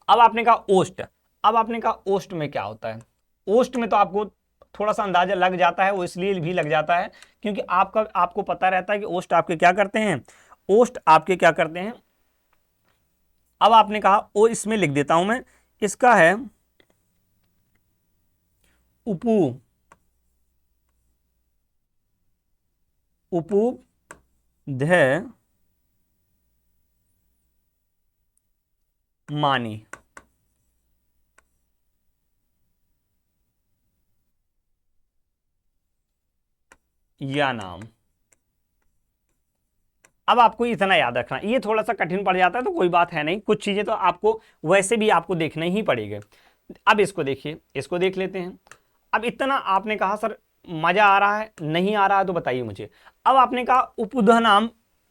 अब आपने कहा ओष्ठ। अब आपने कहा ओष्ठ में क्या होता है? ओष्ठ में तो आपको थोड़ा सा अंदाजा लग जाता है, वो इसलिए भी लग जाता है क्योंकि आपको पता रहता है कि ओष्ठ आपके क्या करते हैं, ओष्ठ आपके क्या करते हैं। अब आपने कहा ओ, इसमें लिख देता हूं मैं, इसका है उपू, उपुध्य मानी। या नाम। अब आपको इतना याद रखना, ये थोड़ा सा कठिन पड़ जाता है तो कोई बात है नहीं, कुछ चीजें तो आपको वैसे भी आपको देखने ही पड़ेंगे। अब इसको देखिए, इसको देख लेते हैं। अब इतना आपने कहा सर मजा आ रहा है, नहीं आ रहा है तो बताइए मुझे। अब आपने कहा उपधन नाम,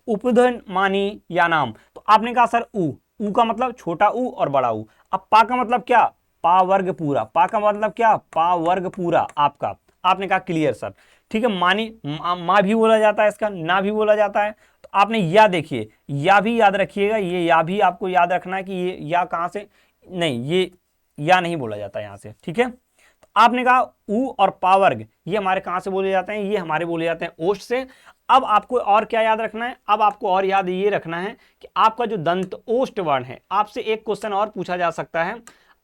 उपधन मानी या नाम, तो आपने कहा सर ऊ का मतलब छोटा ऊ और बड़ा ऊ। अब पा का मतलब क्या, पा वर्ग पूरा, पा का मतलब क्या, पा वर्ग पूरा आपका। आपने कहा क्लियर सर, ठीक है। मानी माँ भी बोला जाता है, इसका ना भी बोला जाता है। तो आपने या देखिए, या भी याद रखिएगा, ये या भी आपको याद रखना है कि ये या कहां से, नहीं ये या नहीं बोला जाता यहां से, ठीक है। तो आपने कहा ऊ और पावर्ग ये हमारे कहां से बोले जाते हैं, ये हमारे बोले जाते हैं ओष्ठ से। अब आपको और क्या याद रखना है, अब आपको और याद ये रखना है कि आपका जो दंत ओष्ठ वर्ण है, आपसे एक क्वेश्चन और पूछा जा सकता है,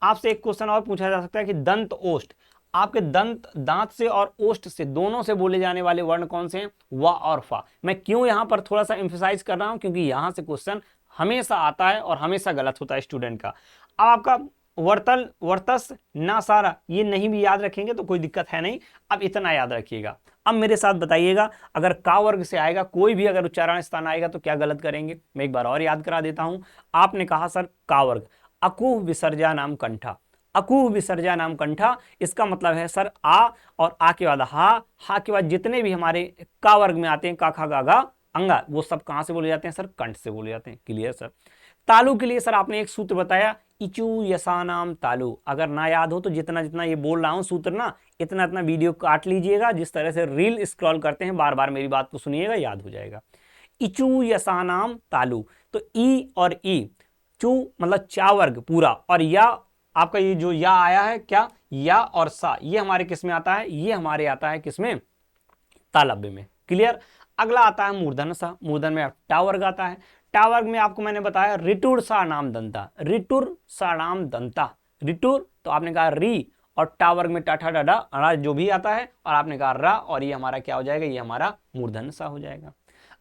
आपसे एक क्वेश्चन और पूछा जा सकता है कि दंत ओष्ठ, आपके दंत दांत से और ओष्ठ से दोनों से बोले जाने वाले वर्ण कौन से हैं, वा और फा। मैं क्यों यहां पर थोड़ा सा एम्फेसाइज कर रहा हूं, क्योंकि यहां से क्वेश्चन हमेशा आता है और हमेशा गलत होता है स्टूडेंट का। अब आपका वर्तल वर्तस ना सारा ये नहीं भी याद रखेंगे तो कोई दिक्कत है नहीं, अब इतना याद रखिएगा। अब मेरे साथ बताइएगा, अगर का वर्ग से आएगा कोई भी अगर उच्चारण स्थान आएगा तो क्या गलत करेंगे, मैं एक बार और याद करा देता हूं। आपने कहा सर का वर्ग, अकुह विसर्जा नाम कंठा, अकुह विसर्जा नाम कंठा, इसका मतलब है सर आ और आ के बाद हा के बाद जितने भी हमारे का वर्ग में आते हैं, का खा गा गा अंगा, वो सब कहां से बोले जाते हैं सर, कंठ से बोले जाते हैं। Clear sir. तालु के लिए सर आपने एक सूत्र बताया, इचू यसानाम तालु, अगर ना याद हो तो जितना जितना ये बोल रहा हूं सूत्र ना, इतना इतना वीडियो काट लीजिएगा, जिस तरह से रील स्क्रॉल करते हैं बार बार मेरी बात को सुनिएगा, याद हो जाएगा। इचू यसानाम तालु, तो ई और ई, चू मतलब चा वर्ग पूरा, और या आपका ये जो या आया है क्या, या और सा, ये हमारे किस में आता है, ये हमारे आता है किसमें, तालव्य में। क्लियर। अगला आता है मूर्धन सा, मूर्धन में टा वर्ग आता है। टा वर्ग में आपको मैंने बताया रिटुर सा नाम दंता, रिटुर सा नाम दंता, रिटुर तो आपने कहा री, और टा वर्ग में टाठा डाडा अड़ा जो भी आता है, और आपने कहा रा, और ये हमारा क्या हो जाएगा, ये हमारा मूर्धन सा हो जाएगा।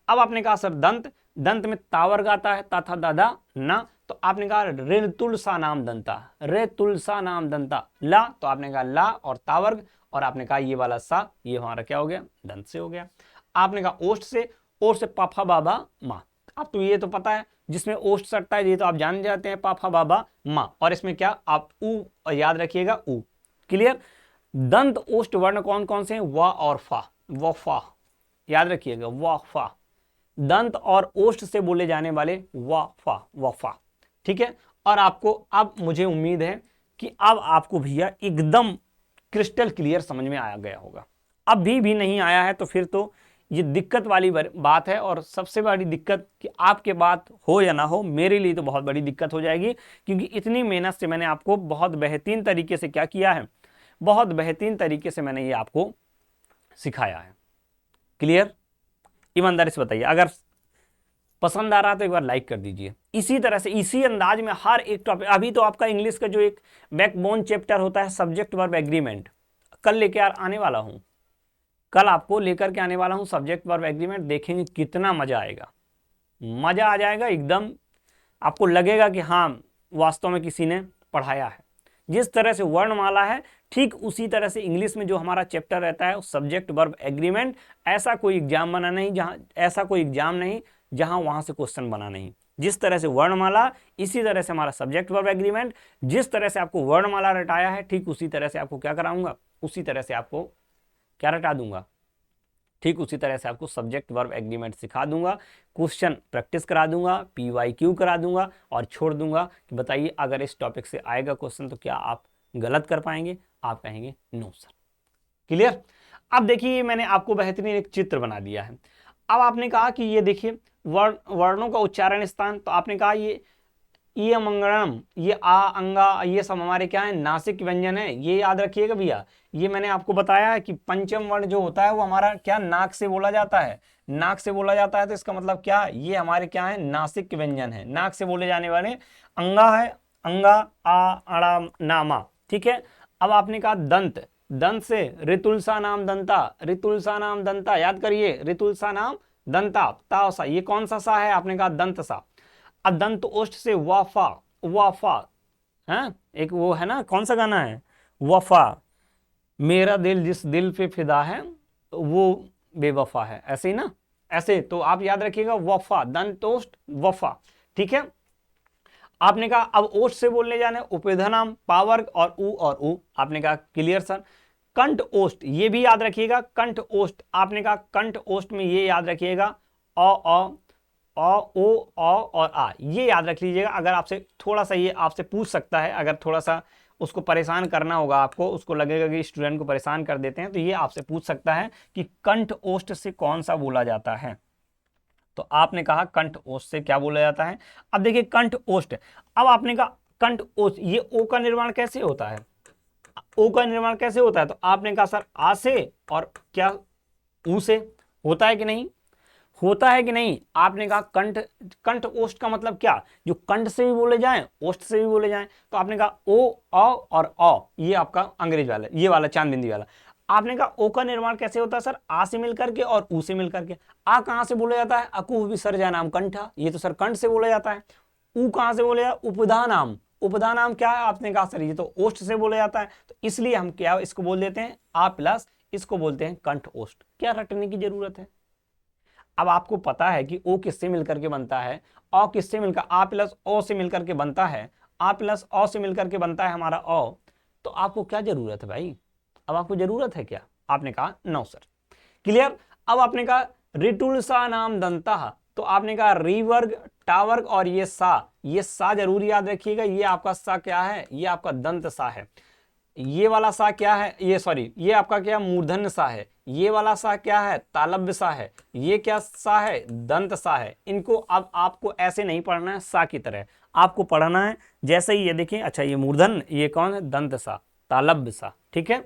अब आपने कहा सर दंत, दंत में ता वर्ग आता है, ता था दादा ना, तो आपने कहा रे तुलसा नाम दंता, रे तुलसा नाम दंता, ला तो आपने कहा ला और ता वर्ग, और आपने कहा ये वाला सा, ये हमारा क्या हो गया, दंत से हो गया। आपने कहा ओष्ठ से, ओष्ठ से पाफा बाबा माँ, अब तो ये तो पता है जिसमें ओष्ठ सटता है ये तो आप जान जाते हैं, पाफा बाबा माँ, और इसमें क्या आप ऊ याद रखिएगा ऊ। क्लियर। दंत ओष्ठ वर्ण कौन कौन से हैं, वा और फा, व फा याद रखिएगा, वा फा, दंत और ओष्ठ से बोले जाने वाले वा फा, व फा, ठीक है। और आपको अब मुझे उम्मीद है कि अब आपको भैया एकदम क्रिस्टल क्लियर समझ में आया गया होगा। अब भी नहीं आया है तो फिर तो ये दिक्कत वाली बात है, और सबसे बड़ी दिक्कत कि आपके बात हो या ना हो, मेरे लिए तो बहुत बड़ी दिक्कत हो जाएगी, क्योंकि इतनी मेहनत से मैंने आपको बहुत बेहतरीन तरीके से क्या किया है, बहुत बेहतरीन तरीके से मैंने ये आपको सिखाया है। क्लियर। ईमानदारी से बताइए, अगर पसंद आ रहा तो एक बार लाइक कर दीजिए। इसी तरह से इसी अंदाज में हर एक टॉपिक, अभी तो आपका इंग्लिश का जो एक बैकबोन चैप्टर होता है सब्जेक्ट वर्ब एग्रीमेंट, कल लेके आने वाला हूं, कल आपको लेकर के आने वाला हूं सब्जेक्ट वर्ब एग्रीमेंट, देखेंगे कितना मजा आएगा, मजा आ जाएगा एकदम, आपको लगेगा कि हाँ वास्तव में किसी ने पढ़ाया है। जिस तरह से वर्णमाला है ठीक उसी तरह से इंग्लिश में जो हमारा चैप्टर रहता है सब्जेक्ट वर्ब एग्रीमेंट, ऐसा कोई एग्जाम बना नहीं जहां, ऐसा कोई एग्जाम नहीं जहां वहां से क्वेश्चन बना नहीं। जिस तरह से वर्णमाला इसी तरह से हमारा सब्जेक्ट वर्ब एग्रीमेंट, जिस तरह से आपको वर्णमाला रटाया है ठीक उसी तरह से आपको क्या कराऊंगा, उसी तरह से आपको क्या रटा दूंगा, ठीक उसी तरह से आपको सब्जेक्ट वर्ब एग्रीमेंट सिखा दूंगा, क्वेश्चन प्रैक्टिस करा दूंगा, PYQ करा दूंगा, और छोड़ दूंगा कि बताइए अगर इस टॉपिक से आएगा क्वेश्चन तो क्या आप गलत कर पाएंगे, आप कहेंगे नो सर। क्लियर। अब देखिए मैंने आपको बेहतरीन एक चित्र बना दिया है। अब आपने कहा कि ये देखिए वर्णों का उच्चारण स्थान, तो आपने कहा ये मंगलम, ये आ अंगा, ये सब हमारे क्या है, नासिक व्यंजन है, ये याद रखिएगा भैया। ये मैंने आपको बताया है कि पंचम वर्ण जो होता है वो हमारा क्या नाक से बोला जाता है, नाक से बोला जाता है, तो इसका मतलब क्या, ये हमारे क्या है, नासिक व्यंजन है, नाक से बोले जाने वाले। अंगा है, अंगा आ अड़ा नामा, ठीक है। अब आपने कहा दंत, दंत से ऋतुलसा नाम दंता, ऋतुलसा नाम दंता याद करिए, ऋतुलसा नाम दंता, ता सा, ये कौन सा सा है, आपने कहा दंत सा। अब दंत ओष्ठ से वाफा, वाफा है, एक वो है ना, कौन सा गाना है, वफा, मेरा दिल जिस दिल पे फिदा है वो बेवफा है, ऐसे ही ना, ऐसे, तो आप याद रखिएगा वफा, दंत ओष्ठ वफा, ठीक है। आपने कहा अब ओष्ठ से बोलने जाना है, उपविधानाम पावर्ग और उ, आपने कहा क्लियर सर। कंठ ओष्ठ ये भी याद रखिएगा, कंठ ओष्ठ आपने कहा कंठ ओष्ठ में ये याद रखिएगा ओ और आ, ये याद रख लीजिएगा। अगर आपसे थोड़ा सा ये आपसे पूछ सकता है, अगर थोड़ा सा उसको परेशान करना होगा आपको, उसको लगेगा कि स्टूडेंट को परेशान कर देते हैं, तो ये आपसे पूछ सकता है कि कंठ ओष्ठ से कौन सा बोला जाता है। तो आपने कहा कंठ ओष्ठ से क्या बोला जाता है। अब देखिए कंठ ओष्ठ, अब आपने कहा कंठ ओष्ठ, ये ओ का निर्माण कैसे होता है, ओ का निर्माण कैसे होता है। तो आपने कहा सर आ से और क्या ऊ से, होता है कि नहीं, होता है कि नहीं। आपने कहा कंठ, कंठ ओष्ठ का मतलब क्या, जो कंठ से भी बोले जाएं ओष्ठ से भी बोले जाएं। तो आपने कहा ओ और औ, ये आपका अंग्रेज वाला, ये वाला चांद बिंदी वाला। आपने कहा ओ का निर्माण कैसे होता है सर, आ से मिलकर के और ऊ से मिलकर के। आ कहां से बोला जाता है, अकुह विसर्जा नाम कंठा, ये तो सर कंठ से बोला जाता है। ऊ कहां से बोले जाता है, उपधा नाम, उपधा नाम क्या है, आपने कहा सर ये तो ओष्ठ से बोला जाता है। तो इसलिए हम क्या इसको बोल देते हैं आ प्लस, इसको बोलते हैं कंठ ओष्ठ। क्या रटने की जरूरत है। अब आपको पता है कि ओ किससे मिलकर के बनता है, औ किससे मिलकर, आ प्लस ओ से मिलकर के बनता है, आ प्लस ओ से मिलकर के बनता है हमारा ओ। तो आपको क्या जरूरत है भाई, अब आपको जरूरत है क्या। आपने कहा नो सर, क्लियर। अब आपने कहा रिटुलसा नाम दंता, तो आपने कहा रिवर्ग टावर्ग और ये सा जरूर याद रखिएगा। ये आपका सा क्या है, ये आपका दंत सा है। ये वाला सा क्या है, ये सॉरी ये आपका क्या मूर्धन्य सा है। ये वाला सा क्या है, तालव्य सा है। ये क्या सा है, दंत सा है। इनको अब आपको ऐसे नहीं पढ़ना है सा की तरह, आपको पढ़ना है जैसे ही ये देखिए, अच्छा ये मूर्धन्य, ये कौन है, दंत सा, तालव्य सा, ठीक है,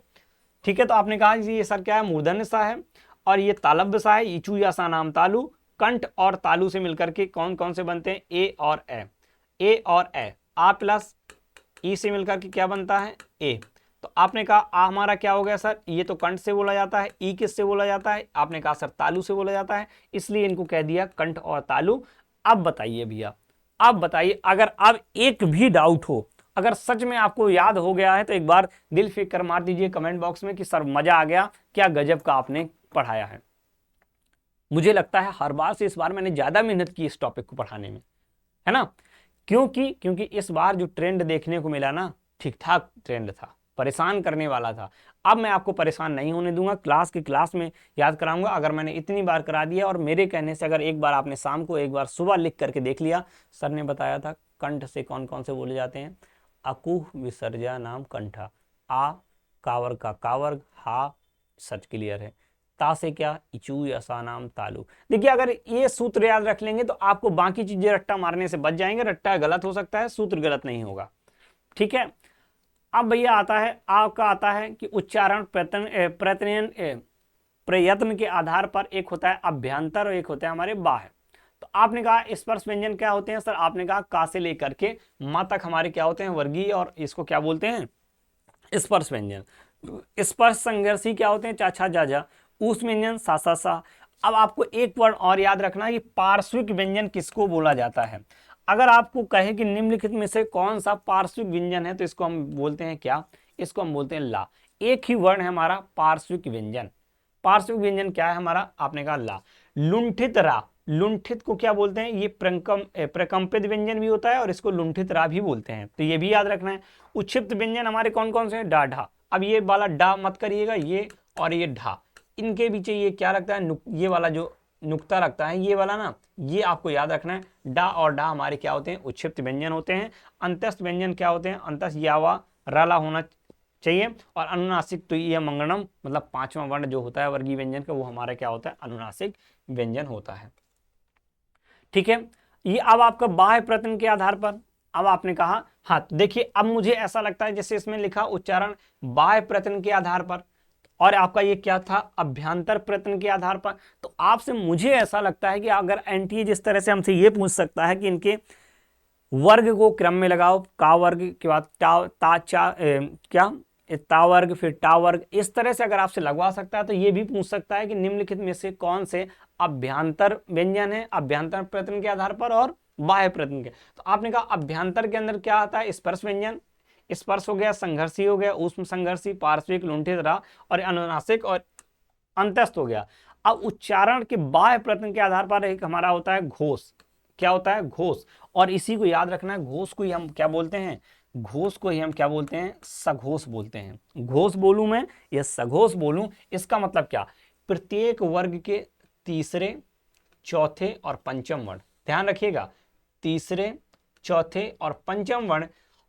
ठीक है। तो आपने कहा ये सर क्या है, मूर्धन्य सा है और ये तालव्य सा है, इचू या सा नाम तालु। कंठ और तालु से मिलकर के कौन कौन से बनते हैं, ए और ए, आ प्लस ई से मिलकर के क्या बनता है, ए। तो आपने कहा आ हमारा क्या हो गया सर, ये तो कंठ से बोला जाता है, ई किससे बोला जाता है, आपने कहा सर तालु से बोला जाता है, इसलिए इनको कह दिया कंठ और तालु। अब बताइए भैया, अब बताइए अगर अब एक भी डाउट हो, अगर सच में आपको याद हो गया है तो एक बार दिल फेंक कर मार दीजिए कमेंट बॉक्स में कि सर मजा आ गया, क्या गजब का आपने पढ़ाया है। मुझे लगता है हर बार से इस बार मैंने ज्यादा मेहनत की इस टॉपिक को पढ़ाने में, है ना। क्योंकि इस बार जो ट्रेंड देखने को मिला ना, ठीक ठाक ट्रेंड था, परेशान करने वाला था। अब मैं आपको परेशान नहीं होने दूंगा, क्लास की क्लास में याद कराऊंगा। अगर मैंने इतनी बार करा दिया और मेरे कहने से अगर एक बार आपने शाम को एक बार सुबह लिख करके देख लिया, सर ने बताया था कंठ से कौन कौन से बोले जाते हैं, अकुह विसर्जा नाम कंठा, आ कावर्ग का कावर्ग, हा सच क्लियर है, ता से क्या, इचू यसा नाम तालु। देखिए अगर ये सूत्र याद रख लेंगे तो आपको बाकी चीजें रट्टा मारने से बच जाएंगे। रट्टा गलत हो सकता है, सूत्र गलत नहीं होगा, ठीक है। अब भैया आता है आपका, आता है कि उच्चारण प्रयत्न के आधार पर एक होता है अभ्यंतर और एक होता है हमारे बाह्य। तो आपने कहा स्पर्श व्यंजन क्या होते हैं सर, आपने कहा का से लेकर के मां तक हमारे क्या होते हैं, वर्गीय, और इसको क्या बोलते हैं, स्पर्श व्यंजन। स्पर्श संघर्षी क्या होते हैं, चा छा जा जा, ऊष्म व्यंजन सा सा सा। अब आपको एक वर्ड और याद रखना है कि पार्श्विक व्यंजन किसको बोला जाता है। अगर आपको कहे कि निम्नलिखित में से कौन सा पार्श्विक व्यंजन है, तो इसको हम बोलते हैं क्या, इसको हम बोलते हैं ला। एक ही वर्ण है हमारा पार्श्विक व्यंजन। पार्श्विक व्यंजन क्या है हमारा, आपने कहा ला। लुंठित रा, लुंठित को क्या बोलते हैं, ये प्रकंपित व्यंजन भी होता है और इसको लुंठित रा भी बोलते हैं, तो ये भी याद रखना है। उक्षिप्त व्यंजन हमारे कौन कौन से हैं, डा ढा। अब ये वाला डा मत करिएगा, ये और ये ढा, इनके पीछे ये क्या रखता है, ये वाला जो नुक्ता रखता है, ये वाला ना, ये आपको याद रखना है। डा और डा हमारे क्या होते हैं, उक्षिप्त व्यंजन होते हैं। अंतस्थ व्यंजन क्या होते हैं, अंतस्थ यावा राला होना चाहिए। और अनुनासिक तो ये मंगनम, मतलब पांचवा वर्ण जो होता है वर्गीय व्यंजन का, वो हमारा क्या होता है, अनुनासिक व्यंजन होता है, ठीक है। ये अब आपका बाह्य प्रयत्न के आधार पर, अब आपने कहा हाँ, तो देखिए अब मुझे ऐसा लगता है जैसे इसमें लिखा उच्चारण बाह्य प्रयत्न के आधार पर, और आपका ये क्या था, अभ्यंतर प्रयत्न के आधार पर। तो आपसे मुझे ऐसा लगता है कि अगर एनटीए जिस तरह से हमसे ये पूछ सकता है कि इनके वर्ग को क्रम में लगाओ, का वर्ग के बाद क्या ता वर्ग, फिर टा वर्ग, इस तरह से अगर आपसे लगवा सकता है, तो ये भी पूछ सकता है कि निम्नलिखित में से कौन से अभ्यंतर व्यंजन है, अभ्यंतर प्रयत्न के आधार पर और बाह्य प्रयत्न के। तो आपने कहा अभ्यंतर के अंदर क्या आता है, स्पर्श व्यंजन, स्पर्श हो गया, संघर्षी हो गया, ऊष्म संघर्षी, पार्श्विक, लुंठित रा, और अनुनासिक और अंतस्थ हो गया। अब उच्चारण के बाह्य प्रयत्न के आधार पर एक हमारा होता है घोष। क्या होता है? घोष। और इसी को याद रखना है, घोष को ही हम क्या बोलते हैं? घोष को ही हम क्या बोलते हैं? सघोष बोलते हैं। घोष बोलूं मैं या सघोष बोलूं, इसका मतलब क्या? प्रत्येक वर्ग के तीसरे, चौथे और पंचम वर्ण, ध्यान रखिएगा, तीसरे, चौथे और पंचम वर्ण,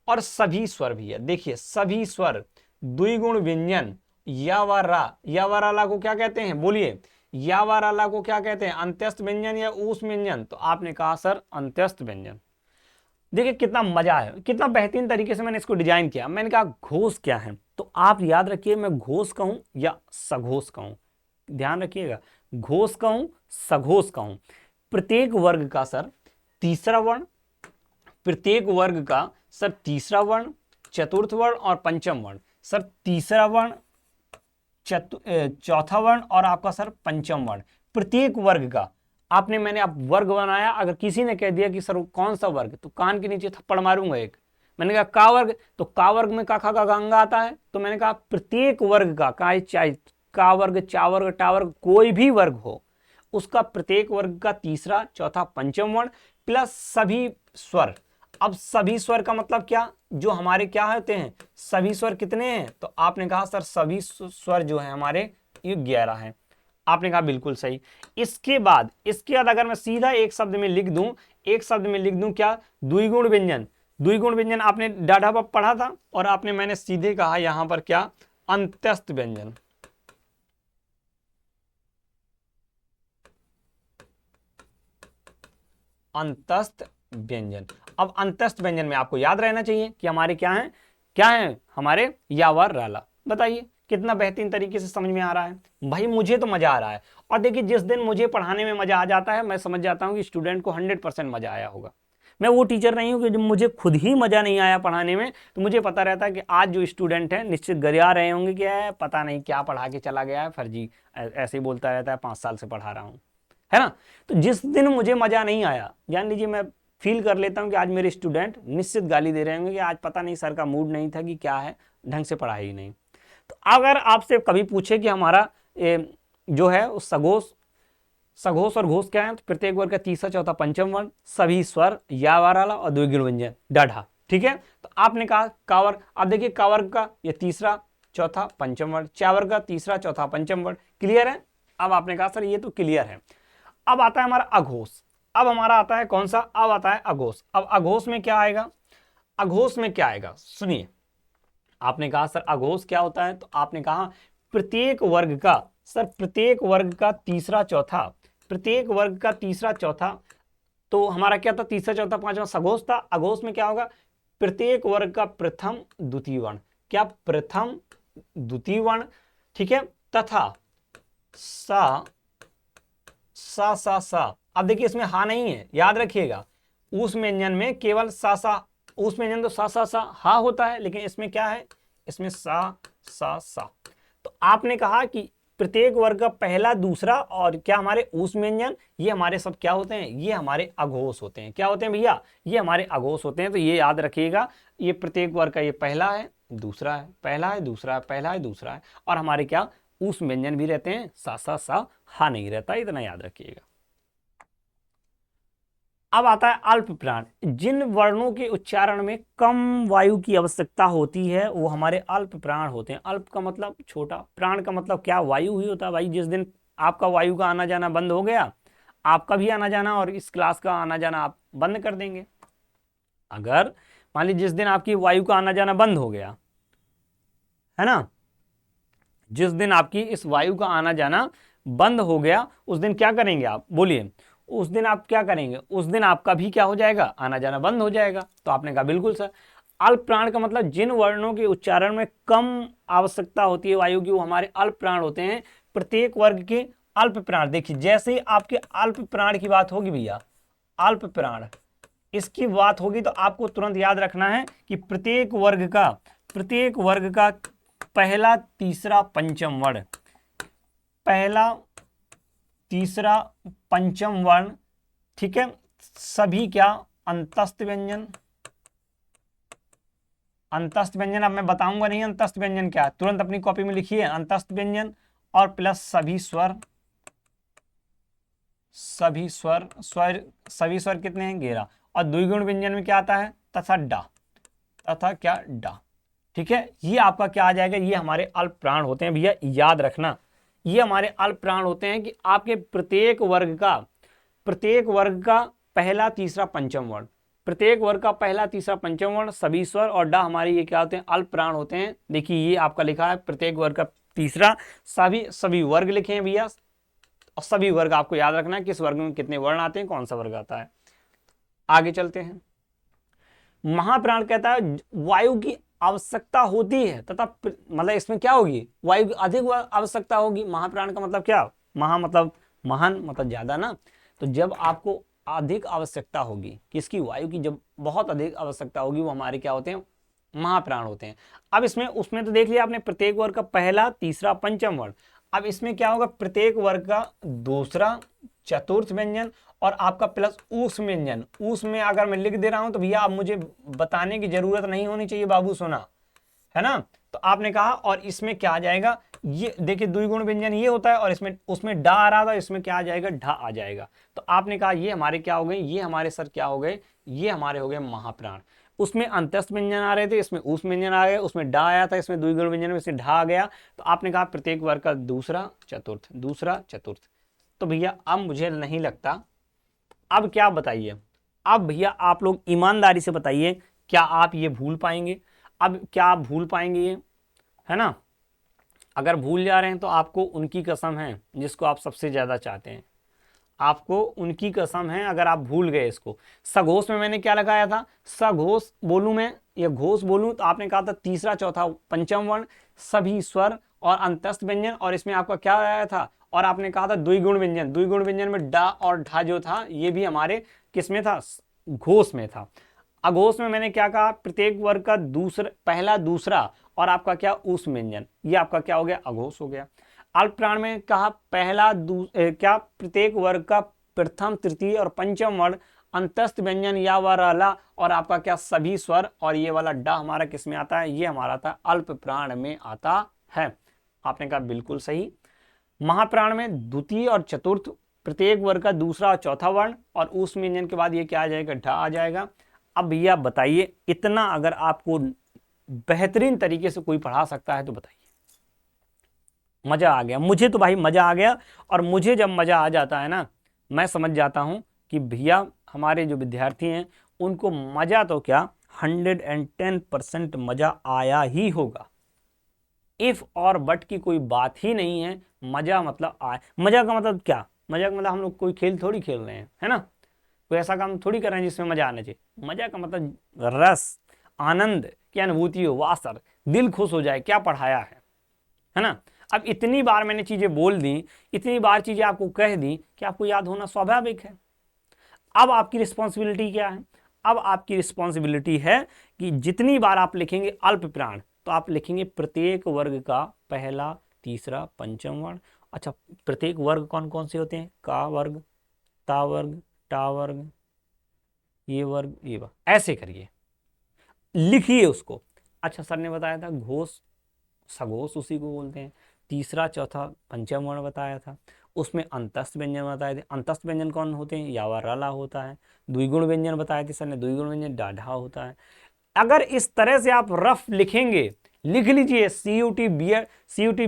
और सभी स्वर भी है। देखिए सभी स्वर, द्विगुण व्यंजन, या व रा, या व रा को क्या कहते हैं? बोलिए, या व रा को क्या कहते हैं? अंत्यस्थ व्यंजन या ऊष्म व्यंजन? तो आपने कहा सर अंत्यस्थ व्यंजन। देखिए कितना मजा है, कितना बेहतरीन तरीके से मैंने इसको डिजाइन किया। मैंने कहा घोष क्या है, तो आप याद रखिए मैं घोष कहूं या सघोष कहूं, ध्यान रखिएगा, घोष कहूं सघोष कहूं। प्रत्येक वर्ग का सर तीसरा वर्ण, प्रत्येक वर्ग का सर तीसरा वर्ण, चतुर्थ वर्ण और पंचम वर्ण। सर तीसरा वर्ण, चौथा वर्ण और आपका सर पंचम वर्ण, प्रत्येक वर्ग का। आपने मैंने अब वर्ग बनाया, अगर किसी ने कह दिया कि सर कौन सा वर्ग, तो कान के नीचे थप्पड़ मारूंगा एक। मैंने कहा का वर्ग, तो का वर्ग में का खा का गंगा आता है, तो मैंने कहा प्रत्येक वर्ग का, चाहे का वर्ग, चा वर्ग, टा वर्ग, कोई भी वर्ग हो, उसका प्रत्येक वर्ग का तीसरा, चौथा, पंचम वर्ण प्लस सभी स्वर। अब सभी स्वर का मतलब क्या? जो हमारे क्या होते हैं, सभी स्वर कितने हैं? तो आपने कहा सर सभी स्वर जो है हमारे ये 11 हैं। आपने कहा बिल्कुल सही। इसके बाद अगर मैं सीधा एक शब्द में लिख दूं, एक शब्द में लिख दूं क्या? द्विगुण व्यंजन। द्विगुण व्यंजन आपने डाढ़ा पर पढ़ा था, और आपने मैंने सीधे कहा यहां पर क्या? अंत्यस्थ व्यंजन। अंतस्थ व्यंजन। अब अंतस्थ व्यंजन में आपको याद रहना चाहिए कि हमारे क्या है, क्या है हमारे? या व राला। बताइए कितना बेहतरीन तरीके से समझ में आ रहा है भाई, मुझे तो मजा आ रहा है। और देखिए जिस दिन मुझे पढ़ाने में मजा आ जाता है, मैं समझ जाता हूं कि स्टूडेंट को 100% मजा आया होगा। मैं वो टीचर नहीं हूं कि जब मुझे खुद ही मजा नहीं आया पढ़ाने में, तो मुझे पता रहता है कि आज जो स्टूडेंट है निश्चित गरिया रहे होंगे, क्या है पता नहीं क्या पढ़ा के चला गया है, फर्जी ऐसे ही बोलता रहता है 5 साल से पढ़ा रहा हूं, है ना। तो जिस दिन मुझे मजा नहीं आया, जान लीजिए मैं फील कर लेता हूं कि आज मेरे स्टूडेंट निश्चित गाली दे रहे होंगे कि आज पता नहीं सर का मूड नहीं था कि क्या है, ढंग से पढ़ाई ही नहीं। तो अगर आपसे कभी पूछे कि हमारा जो है उस सघोष और घोष क्या है, तो प्रत्येक वर्ग का तीसरा, चौथा, पंचम वर्ण, सभी स्वर, या वाला और द्विगुण व्यंजन, डाढ़ा। ठीक है, तो आपने कहा कावर्ग। अब देखिए कावर्ग का ये तीसरा, चौथा, पंचम वर्ण, चावर्ग का तीसरा, चौथा, पंचम वर्ण। क्लियर है? अब आपने कहा सर ये तो क्लियर है। अब आता है हमारा अघोष। अब हमारा आता है कौन सा? अब आता है अघोष। अब अघोष में क्या आएगा? अघोष में क्या आएगा सुनिए। आपने कहा सर अघोष क्या होता है, तो आपने कहा प्रत्येक वर्ग का, सर प्रत्येक वर्ग का तीसरा, चौथा, प्रत्येक वर्ग का तीसरा, चौथा, तो हमारा क्या था? तीसरा, चौथा, पांचवा सघोष था। अघोष में क्या होगा? प्रत्येक वर्ग का प्रथम, द्वितीय वर्ण। क्या? प्रथम, द्वितीय वर्ण। ठीक है, तथा सा सा सा सा। अब देखिए इसमें हा नहीं है, याद रखिएगा। उस व्यंजन में केवल सा सा, उस व्यंजन तो सा सा सा हा होता है, लेकिन इसमें क्या है? इसमें सा सा सा। तो आपने कहा कि प्रत्येक वर्ग का पहला, दूसरा और क्या हमारे ऊस व्यंजन, ये हमारे सब क्या होते हैं? ये हमारे अघोष होते हैं। क्या होते हैं भैया? ये हमारे अघोष होते हैं। तो ये याद रखिएगा, ये प्रत्येक वर्ग का ये पहला है, दूसरा है, पहला है, दूसरा है, पहला है, दूसरा है, और हमारे क्या ऊस व्यंजन भी रहते हैं, सा सा सा हा नहीं रहता, इतना याद रखिएगा। अब आता है अल्प प्राण। जिन वर्णों के उच्चारण में कम वायु की आवश्यकता होती है वो हमारे अल्प प्राण होते हैं। अल्प का मतलब छोटा, प्राण का मतलब क्या? वायु ही होता है भाई। जिस दिन आपका वायु का आना जाना बंद हो गया, आपका भी आना जाना और इस क्लास का आना जाना आप बंद कर देंगे। अगर मान लीजिए जिस दिन आपकी वायु का आना जाना बंद हो गया, है ना, जिस दिन आपकी इस वायु का आना जाना बंद हो गया, उस दिन क्या करेंगे आप? बोलिए, उस दिन आप क्या करेंगे? उस दिन आपका भी क्या हो जाएगा? आना जाना बंद हो जाएगा। तो आपने कहा बिल्कुल सर। अल्प प्राण का मतलब जिन वर्णों के उच्चारण में कम आवश्यकता होती है वायु की, वो हमारे अल्प प्राण होते हैं। प्रत्येक वर्ग के अल्प प्राण, देखिए जैसे ही आपके अल्प प्राण की बात होगी भैया, अल्प प्राण इसकी बात होगी, तो आपको तुरंत याद रखना है कि प्रत्येक वर्ग का पहला, तीसरा, पंचम वर्ण, पहला, तीसरा, पंचम वर्ण, ठीक है, सभी क्या? अंतस्थ व्यंजन। अंतस्थ व्यंजन अब मैं बताऊंगा नहीं अंतस्थ व्यंजन क्या, तुरंत अपनी कॉपी में लिखिए अंतस्थ व्यंजन, और प्लस सभी स्वर, सभी स्वर कितने हैं 11। और द्विगुण व्यंजन में क्या आता है तथा डा, तथा क्या डा। ठीक है, ये आपका क्या आ जाएगा, ये हमारे अल्प प्राण होते हैं भैया, याद रखना। ये हमारे अल्प प्राण होते हैं कि आपके प्रत्येक वर्ग का पहला तीसरा पंचम वर्ण, प्रत्येक वर्ग का पहला तीसरा पंचम वर्ण, सभी स्वर और डा हमारे ये क्या होते हैं अल्प प्राण होते हैं। देखिए ये आपका लिखा है प्रत्येक वर्ग का तीसरा, सभी वर्ग लिखे हैं भैया, और सभी वर्ग आपको याद रखना है किस वर्ग में कितने वर्ण आते हैं, कौन सा वर्ग आता है। आगे चलते हैं। महाप्राण कहता है वायु की आवश्यकता होती है तथा मतलब इसमें क्या होगी, वायु की अधिक आवश्यकता होगी। महाप्राण का मतलब क्या, महा मतलब महान मतलब ज्यादा ना, तो जब आपको अधिक आवश्यकता होगी किसकी, वायु की, जब बहुत अधिक आवश्यकता होगी वो हमारे क्या होते हैं महाप्राण होते हैं। अब इसमें उसमें तो देख लिया आपने प्रत्येक वर्ग का पहला तीसरा पंचम वर्ण। अब इसमें क्या होगा, प्रत्येक वर्ग का दूसरा चतुर्थ व्यंजन और आपका प्लस ऊष्म व्यंजन। ऊष्म में अगर मैं लिख दे रहा हूं तो भैया आप मुझे बताने की जरूरत नहीं होनी चाहिए बाबू सोना, है ना। तो आपने कहा और इसमें क्या आ जाएगा, ये देखिए द्विगुण व्यंजन ये होता है और इसमें उसमें डा आ रहा था, इसमें क्या आ जाएगा ढा आ जाएगा। तो आपने कहा ये हमारे क्या हो गए, ये हमारे सर क्या हो गए, ये हमारे हो गए महाप्राण। उसमें अंतस्थ व्यंजन आ रहे थे, इसमें ऊष्म व्यंजन आ गए, उसमें डा आया था, इसमें द्विगुण व्यंजन में इसमें ढा आ गया। तो आपने कहा प्रत्येक वर्ग का दूसरा चतुर्थ। तो भैया अब मुझे नहीं लगता, अब क्या बताइए, अब भैया आप लोग ईमानदारी से बताइए क्या आप ये भूल पाएंगे, अब क्या आप भूल पाएंगे ये, है ना। अगर भूल जा रहे हैं तो आपको उनकी कसम है जिसको आप सबसे ज्यादा चाहते हैं, आपको उनकी कसम है अगर आप भूल गए इसको। सघोष में मैंने क्या लगाया था, सघोष बोलूं मैं या घोष बोलूं, तो आपने कहा था तीसरा चौथा पंचम वर्ण, सभी स्वर और अंतस्थ व्यंजन, और इसमें आपका क्या आया था, और आपने कहा था द्विगुण व्यंजन। द्विगुण व्यंजन में डा और ढा जो था ये भी हमारे किस में था, घोष में था। अघोष में मैंने क्या कहा, प्रत्येक वर्ग का पहला दूसरा और आपका क्या ऊष्म व्यंजन, ये आपका क्या हो गया अघोष हो गया। अल्प प्राण में कहा पहला क्या प्रत्येक वर्ग का प्रथम तृतीय और पंचम वर्ण, अंतस्थ व्यंजन या व रला, और आपका क्या सभी स्वर, और ये वाला डा हमारा किस में आता है, ये हमारा था अल्प प्राण में आता है। आपने कहा बिल्कुल सही। महाप्राण में द्वितीय और चतुर्थ, प्रत्येक वर्ग का दूसरा और चौथा वर्ण, और ऊष्म व्यंजन के बाद ये क्या आ जाएगा ढा आ जाएगा। अब भैया बताइए, इतना अगर आपको बेहतरीन तरीके से कोई पढ़ा सकता है तो बताइए। मजा आ गया, मुझे तो भाई मजा आ गया, और मुझे जब मजा आ जाता है ना मैं समझ जाता हूं कि भैया हमारे जो विद्यार्थी हैं उनको मजा तो क्या 110% मजा आया ही होगा। इफ और बट की कोई बात ही नहीं है, मजा मतलब आए। मजा का मतलब क्या, मजा का मतलब हम लोग कोई खेल थोड़ी खेल रहे हैं, है ना, कोई ऐसा काम थोड़ी कर रहे हैं जिसमें मजा आना चाहिए। मजा का मतलब रस, आनंद की अनुभूति हो, वाह सर दिल खुश हो जाए क्या पढ़ाया है ना। अब इतनी बार मैंने चीजें बोल दी, इतनी बार चीजें आपको कह दी कि आपको याद होना स्वाभाविक है। अब आपकी रिस्पॉन्सिबिलिटी क्या है, अब आपकी रिस्पॉन्सिबिलिटी है कि जितनी बार आप लिखेंगे अल्प प्राण तो आप लिखेंगे प्रत्येक वर्ग का पहला तीसरा पंचम वर्ण। अच्छा, प्रत्येक वर्ग कौन कौन से होते हैं, का वर्ग, ता वर्ग, टा वर्ग, ये वर्ग, ये वर्ग, ऐसे करिए लिखिए उसको। अच्छा सर ने बताया था घोष सघोष उसी को बोलते हैं, तीसरा चौथा पंचम वर्ण बताया था, उसमें अंतस्थ व्यंजन बताए थे। अंतस्थ व्यंजन कौन होते हैं, यावा रला होता है। द्विगुण व्यंजन बताए थे सर ने, द्विगुण व्यंजन डाढ़ा होता है। अगर इस तरह से आप रफ लिखेंगे, लिख लीजिए CUT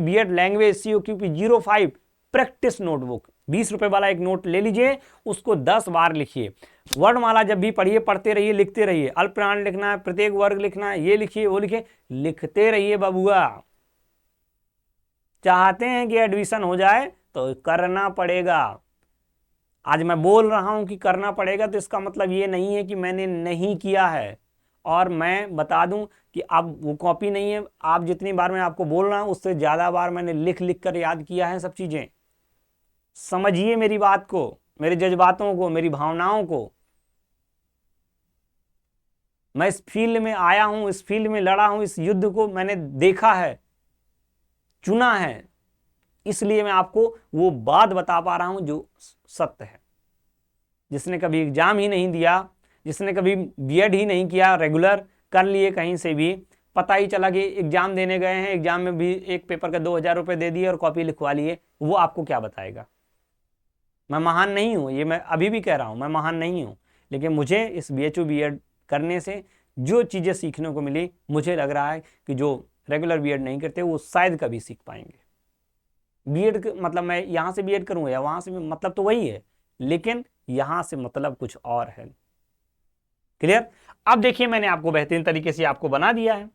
B.Ed language COQP 05 practice notebook, 20 रुपए वाला एक नोट ले लीजिए, उसको 10 बार लिखिए। वर्णमाला जब भी पढ़िए पढ़ते रहिए, लिखते रहिए। अल्प प्राण लिखना है, प्रत्येक वर्ग लिखना है, ये लिखिए वो लिखिए, लिखते रहिए बबुआ। चाहते हैं कि एडमिशन हो जाए तो करना पड़ेगा। आज मैं बोल रहा हूं कि करना पड़ेगा तो इसका मतलब ये नहीं है कि मैंने नहीं किया है। और मैं बता दूं कि अब वो कॉपी नहीं है, आप जितनी बार मैं आपको बोल रहा हूं उससे ज्यादा बार मैंने लिख लिख कर याद किया है सब चीजें। समझिए मेरी बात को, मेरे जज्बातों को, मेरी भावनाओं को। मैं इस फील्ड में आया हूं, इस फील्ड में लड़ा हूं, इस युद्ध को मैंने देखा है, चुना है, इसलिए मैं आपको वो बात बता पा रहा हूं जो सत्य है। जिसने कभी एग्जाम ही नहीं दिया, जिसने कभी B.Ed ही नहीं किया, रेगुलर कर लिए कहीं से भी, पता ही चला कि एग्जाम देने गए हैं, एग्जाम में भी एक पेपर का 2000 रुपए दे दिए और कॉपी लिखवा लिए, वो आपको क्या बताएगा। मैं महान नहीं हूँ, ये मैं अभी भी कह रहा हूँ, मैं महान नहीं हूँ, लेकिन मुझे इस BHU B.Ed करने से जो चीज़ें सीखने को मिली, मुझे लग रहा है कि जो रेगुलर B.Ed नहीं करते वो शायद कभी सीख पाएंगे। B.Ed मतलब मैं यहाँ से B.Ed करूँगा या वहाँ से, मतलब तो वही है, लेकिन यहाँ से मतलब कुछ और है। क्लियर? अब देखिए मैंने आपको बेहतरीन तरीके से आपको बना दिया है।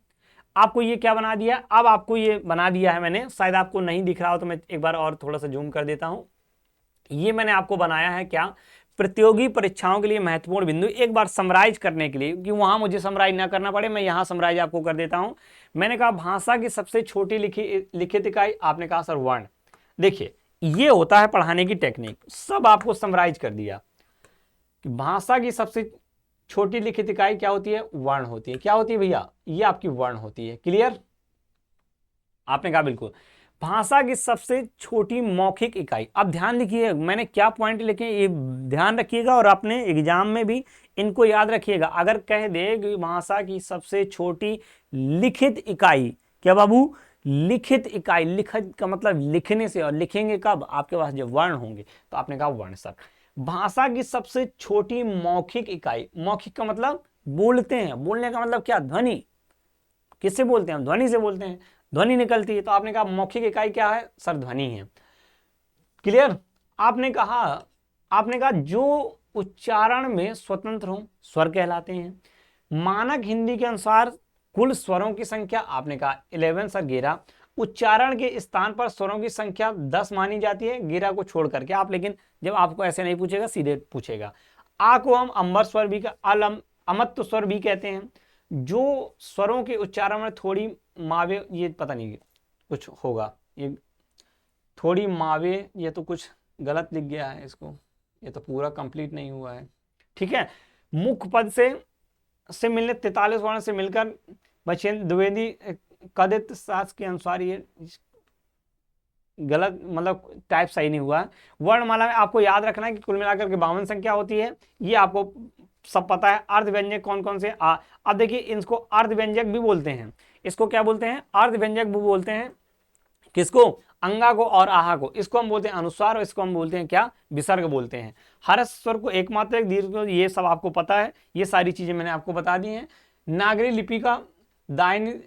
आपको ये क्या बना दिया, अब आपको ये बना दिया है मैंने, शायद आपको नहीं दिख रहा हो तो मैं एक बार और थोड़ा सा जूम कर देता हूं। ये मैंने आपको बनाया है क्या, प्रतियोगी परीक्षाओं के लिए महत्वपूर्ण बिंदु, एक बार समराइज करने के लिए कि वहां मुझे समराइज ना करना पड़े, मैं यहां समराइज आपको कर देता हूं। मैंने कहा भाषा की सबसे छोटी लिखित इकाई, आपने कहा सर वर्ण। देखिए ये होता है पढ़ाने की टेक्निक, सब आपको समराइज कर दिया कि भाषा की सबसे छोटी लिखित इकाई क्या होती है, वर्ण होती है। क्या होती है भैया, ये आपकी वर्ण होती है। क्लियर? आपने कहा बिल्कुल। भाषा की सबसे छोटी मौखिक इकाई, अब ध्यान देखिए मैंने क्या पॉइंट लिखे, ये ध्यान रखिएगा और अपने एग्जाम में भी इनको याद रखिएगा। अगर कह दे कि भाषा की सबसे छोटी लिखित इकाई, क्या बाबू, लिखित इकाई, लिखित का मतलब लिखने से, और लिखेंगे कब, आपके पास जब वर्ण होंगे, तो आपने कहा वर्ण सर। भाषा की सबसे छोटी मौखिक इकाई, मौखिक का मतलब बोलते हैं, बोलने का मतलब क्या, ध्वनि। किससे बोलते हैं हम, ध्वनि से बोलते हैं, ध्वनि निकलती है, तो आपने कहा मौखिक इकाई क्या है सर, ध्वनि है। क्लियर? आपने कहा जो उच्चारण में स्वतंत्र हो स्वर कहलाते हैं। मानक हिंदी के अनुसार कुल स्वरों की संख्या, आपने कहा 11 सर, 11। उच्चारण के स्थान पर स्वरों की संख्या 10 मानी जाती है, गिरा को छोड़ करके। आप लेकिन जब आपको ऐसे नहीं पूछेगा, सीधे पूछेगा। आ को हम अंबर स्वर भी, अमत्त स्वर भी कहते हैं। जो स्वरों के उच्चारण में थोड़ी मावे, ये पता नहीं कुछ होगा, ये थोड़ी मावे, ये तो कुछ गलत लिख गया है इसको, ये तो पूरा कंप्लीट नहीं हुआ है। ठीक है, मुख्य पद से मिलने 43 वर्ण से मिलकर बचे द्विवेदी कदित सास के अनुसार, ये गलत, मतलब टाइप सही नहीं हुआ। वर्णमाला में आपको याद रखना है कि कुल मिलाकर के 52 संख्या होती है, ये आपको सब पता है। अर्ध व्यंजक कौन कौन से, अब देखिए इसको अर्ध व्यंजक भी बोलते हैं, इसको क्या बोलते हैं, अर्ध व्यंजक भी बोलते हैं। किसको, अंगा को और आहा को, इसको हम बोलते हैं अनुस्वार, और इसको हम बोलते हैं क्या, विसर्ग बोलते हैं। हर्ष स्वर को एकमात्रक, दीर्घ को, ये सब आपको पता है, ये सारी चीजें मैंने आपको बता दी हैं। नागरी लिपि का दाहिनी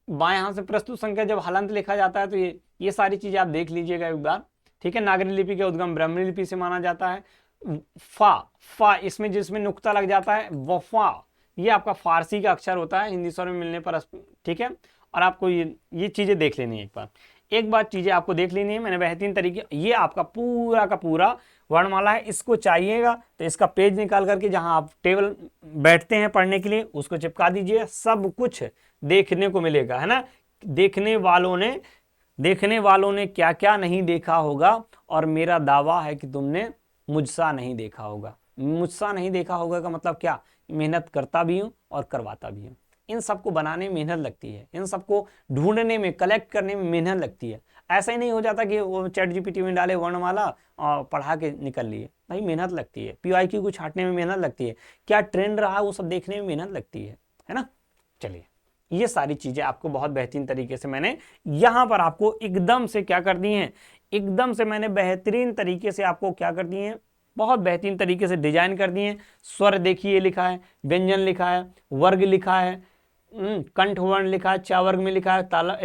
बाएं हाथ से प्रस्तुत संख्या जब हलंत लिखा जाता है, तो ये सारी चीजें आप देख लीजिएगा एक बार। ठीक है, नागरी लिपि के उद्गम ब्राह्मणी लिपि से माना जाता है। फा इसमें जिसमें नुक्ता लग जाता है, वफा, ये आपका फारसी का अक्षर होता है हिंदी स्वर में मिलने पर। ठीक है, और आपको ये चीजें देख लेनी है एक बार चीजें आपको देख लेनी है, मैंने बेहतरीन तरीके, ये आपका पूरा का पूरा वर्णमाला है। इसको चाहिएगा तो इसका पेज निकाल करके जहां आप टेबल बैठते हैं पढ़ने के लिए, उसको चिपका दीजिए, सब कुछ देखने को मिलेगा, है ना। देखने वालों ने क्या क्या नहीं देखा होगा, और मेरा दावा है कि तुमने मुझसा नहीं देखा होगा। मुझसा नहीं देखा होगा का मतलब क्या, मेहनत करता भी हूं और करवाता भी हूं। इन सबको बनाने में मेहनत लगती है, इन सबको ढूंढने में, कलेक्ट करने में मेहनत लगती है। ऐसा ही नहीं हो जाता कि वो चैट जीपीटी में डाले वर्णमाला और पढ़ा के निकल लिए, भाई मेहनत लगती है। PYQ को छांटने में मेहनत लगती है, क्या ट्रेंड रहा वो सब देखने में मेहनत लगती है ना। चलिए, ये सारी चीजें आपको बहुत बेहतरीन तरीके से मैंने यहां पर आपको एकदम से क्या कर दी हैं, एकदम से मैंने बेहतरीन तरीके से आपको क्या कर दिए हैं, बहुत बेहतरीन तरीके से डिजाइन कर दिए हैं। स्वर देखिए लिखा है, व्यंजन लिखा है, वर्ग लिखा है, कंठ वर्ण लिखा है, चा वर्ग में लिखा है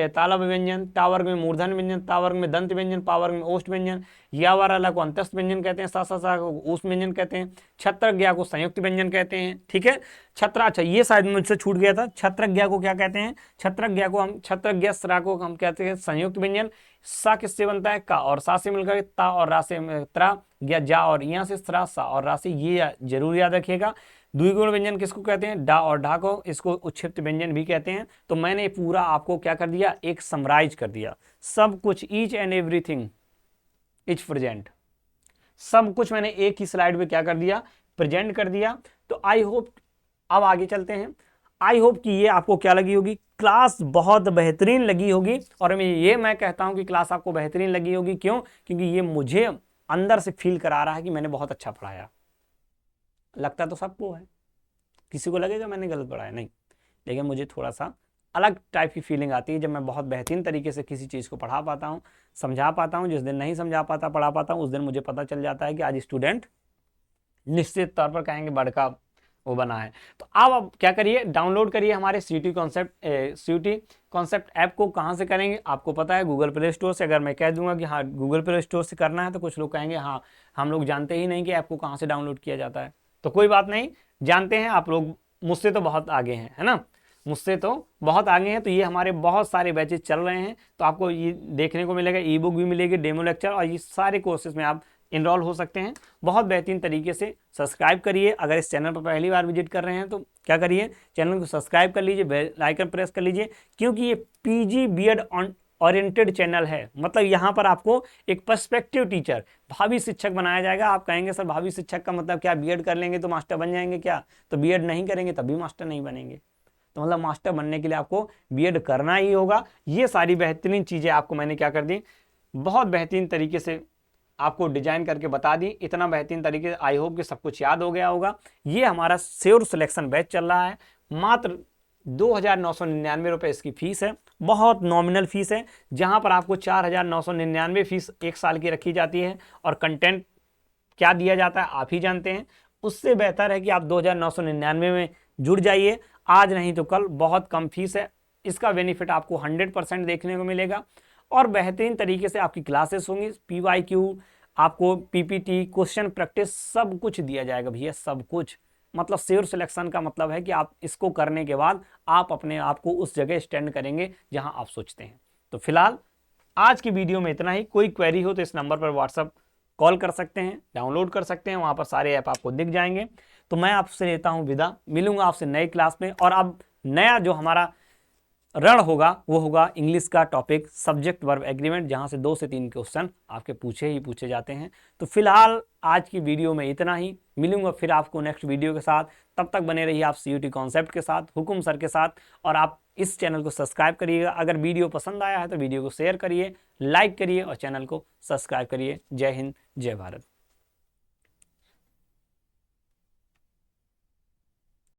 तालव व्यंजन, टा वर्ग में मूर्धन व्यंजन, ता वर्ग में दंत व्यंजन, पा वर्ग में ओष्ठ व्यंजन, या वाला को अंतस्थ व्यंजन कहते हैं, सा को ऊष्म व्यंजन कहते हैं, छत्रज्ञा को संयुक्त व्यंजन कहते हैं। ठीक है, अच्छा ये शायद मुझसे छूट गया था, छत्रज्ञा को क्या कहते हैं, छत्रज्ञ स्रा को हम कहते हैं संयुक्त व्यंजन। सा किससे बनता है, का और सा से मिलकर ता और रा से त्रा, या जा और यहाँ से स्रा, सा और रा से, ये जरूर याद रखिएगा। द्विगुण व्यंजन किसको कहते हैं, डा और ढा को, इसको उच्छिप्त व्यंजन भी कहते हैं। तो मैंने पूरा आपको क्या कर दिया, एक समराइज कर दिया, सब कुछ, each and everything is present, सब कुछ मैंने एक ही स्लाइड में क्या कर दिया, प्रेजेंट कर दिया। तो आई होप, अब आगे चलते हैं, आई होप कि ये आपको क्या लगी होगी, क्लास बहुत बेहतरीन लगी होगी। और मैं कहता हूं कि क्लास आपको बेहतरीन लगी होगी, क्यों, क्योंकि ये मुझे अंदर से फील करा रहा है कि मैंने बहुत अच्छा पढ़ाया। लगता तो सबको है, किसी को लगेगा मैंने गलत पढ़ाया, नहीं, लेकिन मुझे थोड़ा सा अलग टाइप की फीलिंग आती है जब मैं बहुत बेहतरीन तरीके से किसी चीज़ को पढ़ा पाता हूँ, समझा पाता हूँ। जिस दिन नहीं समझा पाता, पढ़ा पाता हूँ, उस दिन मुझे पता चल जाता है कि आज स्टूडेंट निश्चित तौर पर कहेंगे बड़का वो बना है। तो आप क्या करिए, डाउनलोड करिए हमारे सीयूटी कॉन्सेप्ट ऐप को। कहाँ से करेंगे आपको पता है, गूगल प्ले स्टोर से। अगर मैं कह दूंगा कि हाँ गूगल प्ले स्टोर से करना है तो कुछ लोग कहेंगे हाँ हम लोग जानते ही नहीं कि ऐप को कहाँ से डाउनलोड किया जाता है। तो कोई बात नहीं, जानते हैं आप लोग, मुझसे तो बहुत आगे हैं, है ना, मुझसे तो बहुत आगे हैं। तो ये हमारे बहुत सारे बैचेज चल रहे हैं, तो आपको ये देखने को मिलेगा, ई बुक भी मिलेगी, डेमो लेक्चर, और ये सारे कोर्सेज में आप इनरोल हो सकते हैं बहुत बेहतरीन तरीके से। सब्सक्राइब करिए, अगर इस चैनल पर पहली बार विजिट कर रहे हैं तो क्या करिए, चैनल को सब्सक्राइब कर लीजिए, बेल आइकन प्रेस कर लीजिए, क्योंकि ये पीजी बीएड ओरिएंटेड चैनल है। मतलब यहाँ पर आपको एक पर्सपेक्टिव टीचर, भावी शिक्षक बनाया जाएगा। आप कहेंगे सर भावी शिक्षक का मतलब क्या, बीएड कर लेंगे तो मास्टर बन जाएंगे क्या? तो बीएड नहीं करेंगे तभी मास्टर नहीं बनेंगे। तो मतलब मास्टर बनने के लिए आपको बीएड करना ही होगा। ये सारी बेहतरीन चीज़ें आपको मैंने क्या कर दी, बहुत बेहतरीन तरीके से आपको डिजाइन करके बता दी। इतना बेहतरीन तरीके से आई होप कि सब कुछ याद हो गया होगा। ये हमारा श्योर सिलेक्शन बैच चल रहा है, मात्र 2,999 रुपये इसकी फीस है, बहुत नॉमिनल फीस है, जहां पर आपको 4,999 फीस एक साल की रखी जाती है। और कंटेंट क्या दिया जाता है आप ही जानते हैं। उससे बेहतर है कि आप 2,999 में जुड़ जाइए, आज नहीं तो कल। बहुत कम फीस है, इसका बेनिफिट आपको 100% देखने को मिलेगा, और बेहतरीन तरीके से आपकी क्लासेस होंगी। PYQ, आपको PPT, क्वेश्चन प्रैक्टिस, सब कुछ दिया जाएगा भैया, सब कुछ। मतलब श्योर सिलेक्शन का मतलब है कि आप इसको करने के बाद आप अपने आप को उस जगह स्टैंड करेंगे जहां आप सोचते हैं। तो फिलहाल आज की वीडियो में इतना ही। कोई क्वेरी हो तो इस नंबर पर व्हाट्सअप कॉल कर सकते हैं, डाउनलोड कर सकते हैं, वहां पर सारे ऐप आपको दिख जाएंगे। तो मैं आपसे लेता हूं विदा, मिलूंगा आपसे नए क्लास में। और अब नया जो हमारा रण होगा वो होगा इंग्लिश का टॉपिक सब्जेक्ट वर्ब एग्रीमेंट, जहां से 2 से 3 क्वेश्चन आपके पूछे जाते हैं। तो फिलहाल आज की वीडियो में इतना ही, मिलूंगा फिर आपको नेक्स्ट वीडियो के साथ। तब तक बने रहिए आप सीयूटी कॉन्सेप्ट के साथ, हुकुम सर के साथ। और आप इस चैनल को सब्सक्राइब करिएगा। अगर वीडियो पसंद आया है तो वीडियो को शेयर करिए, लाइक करिए और चैनल को सब्सक्राइब करिए। जय हिंद, जय भारत।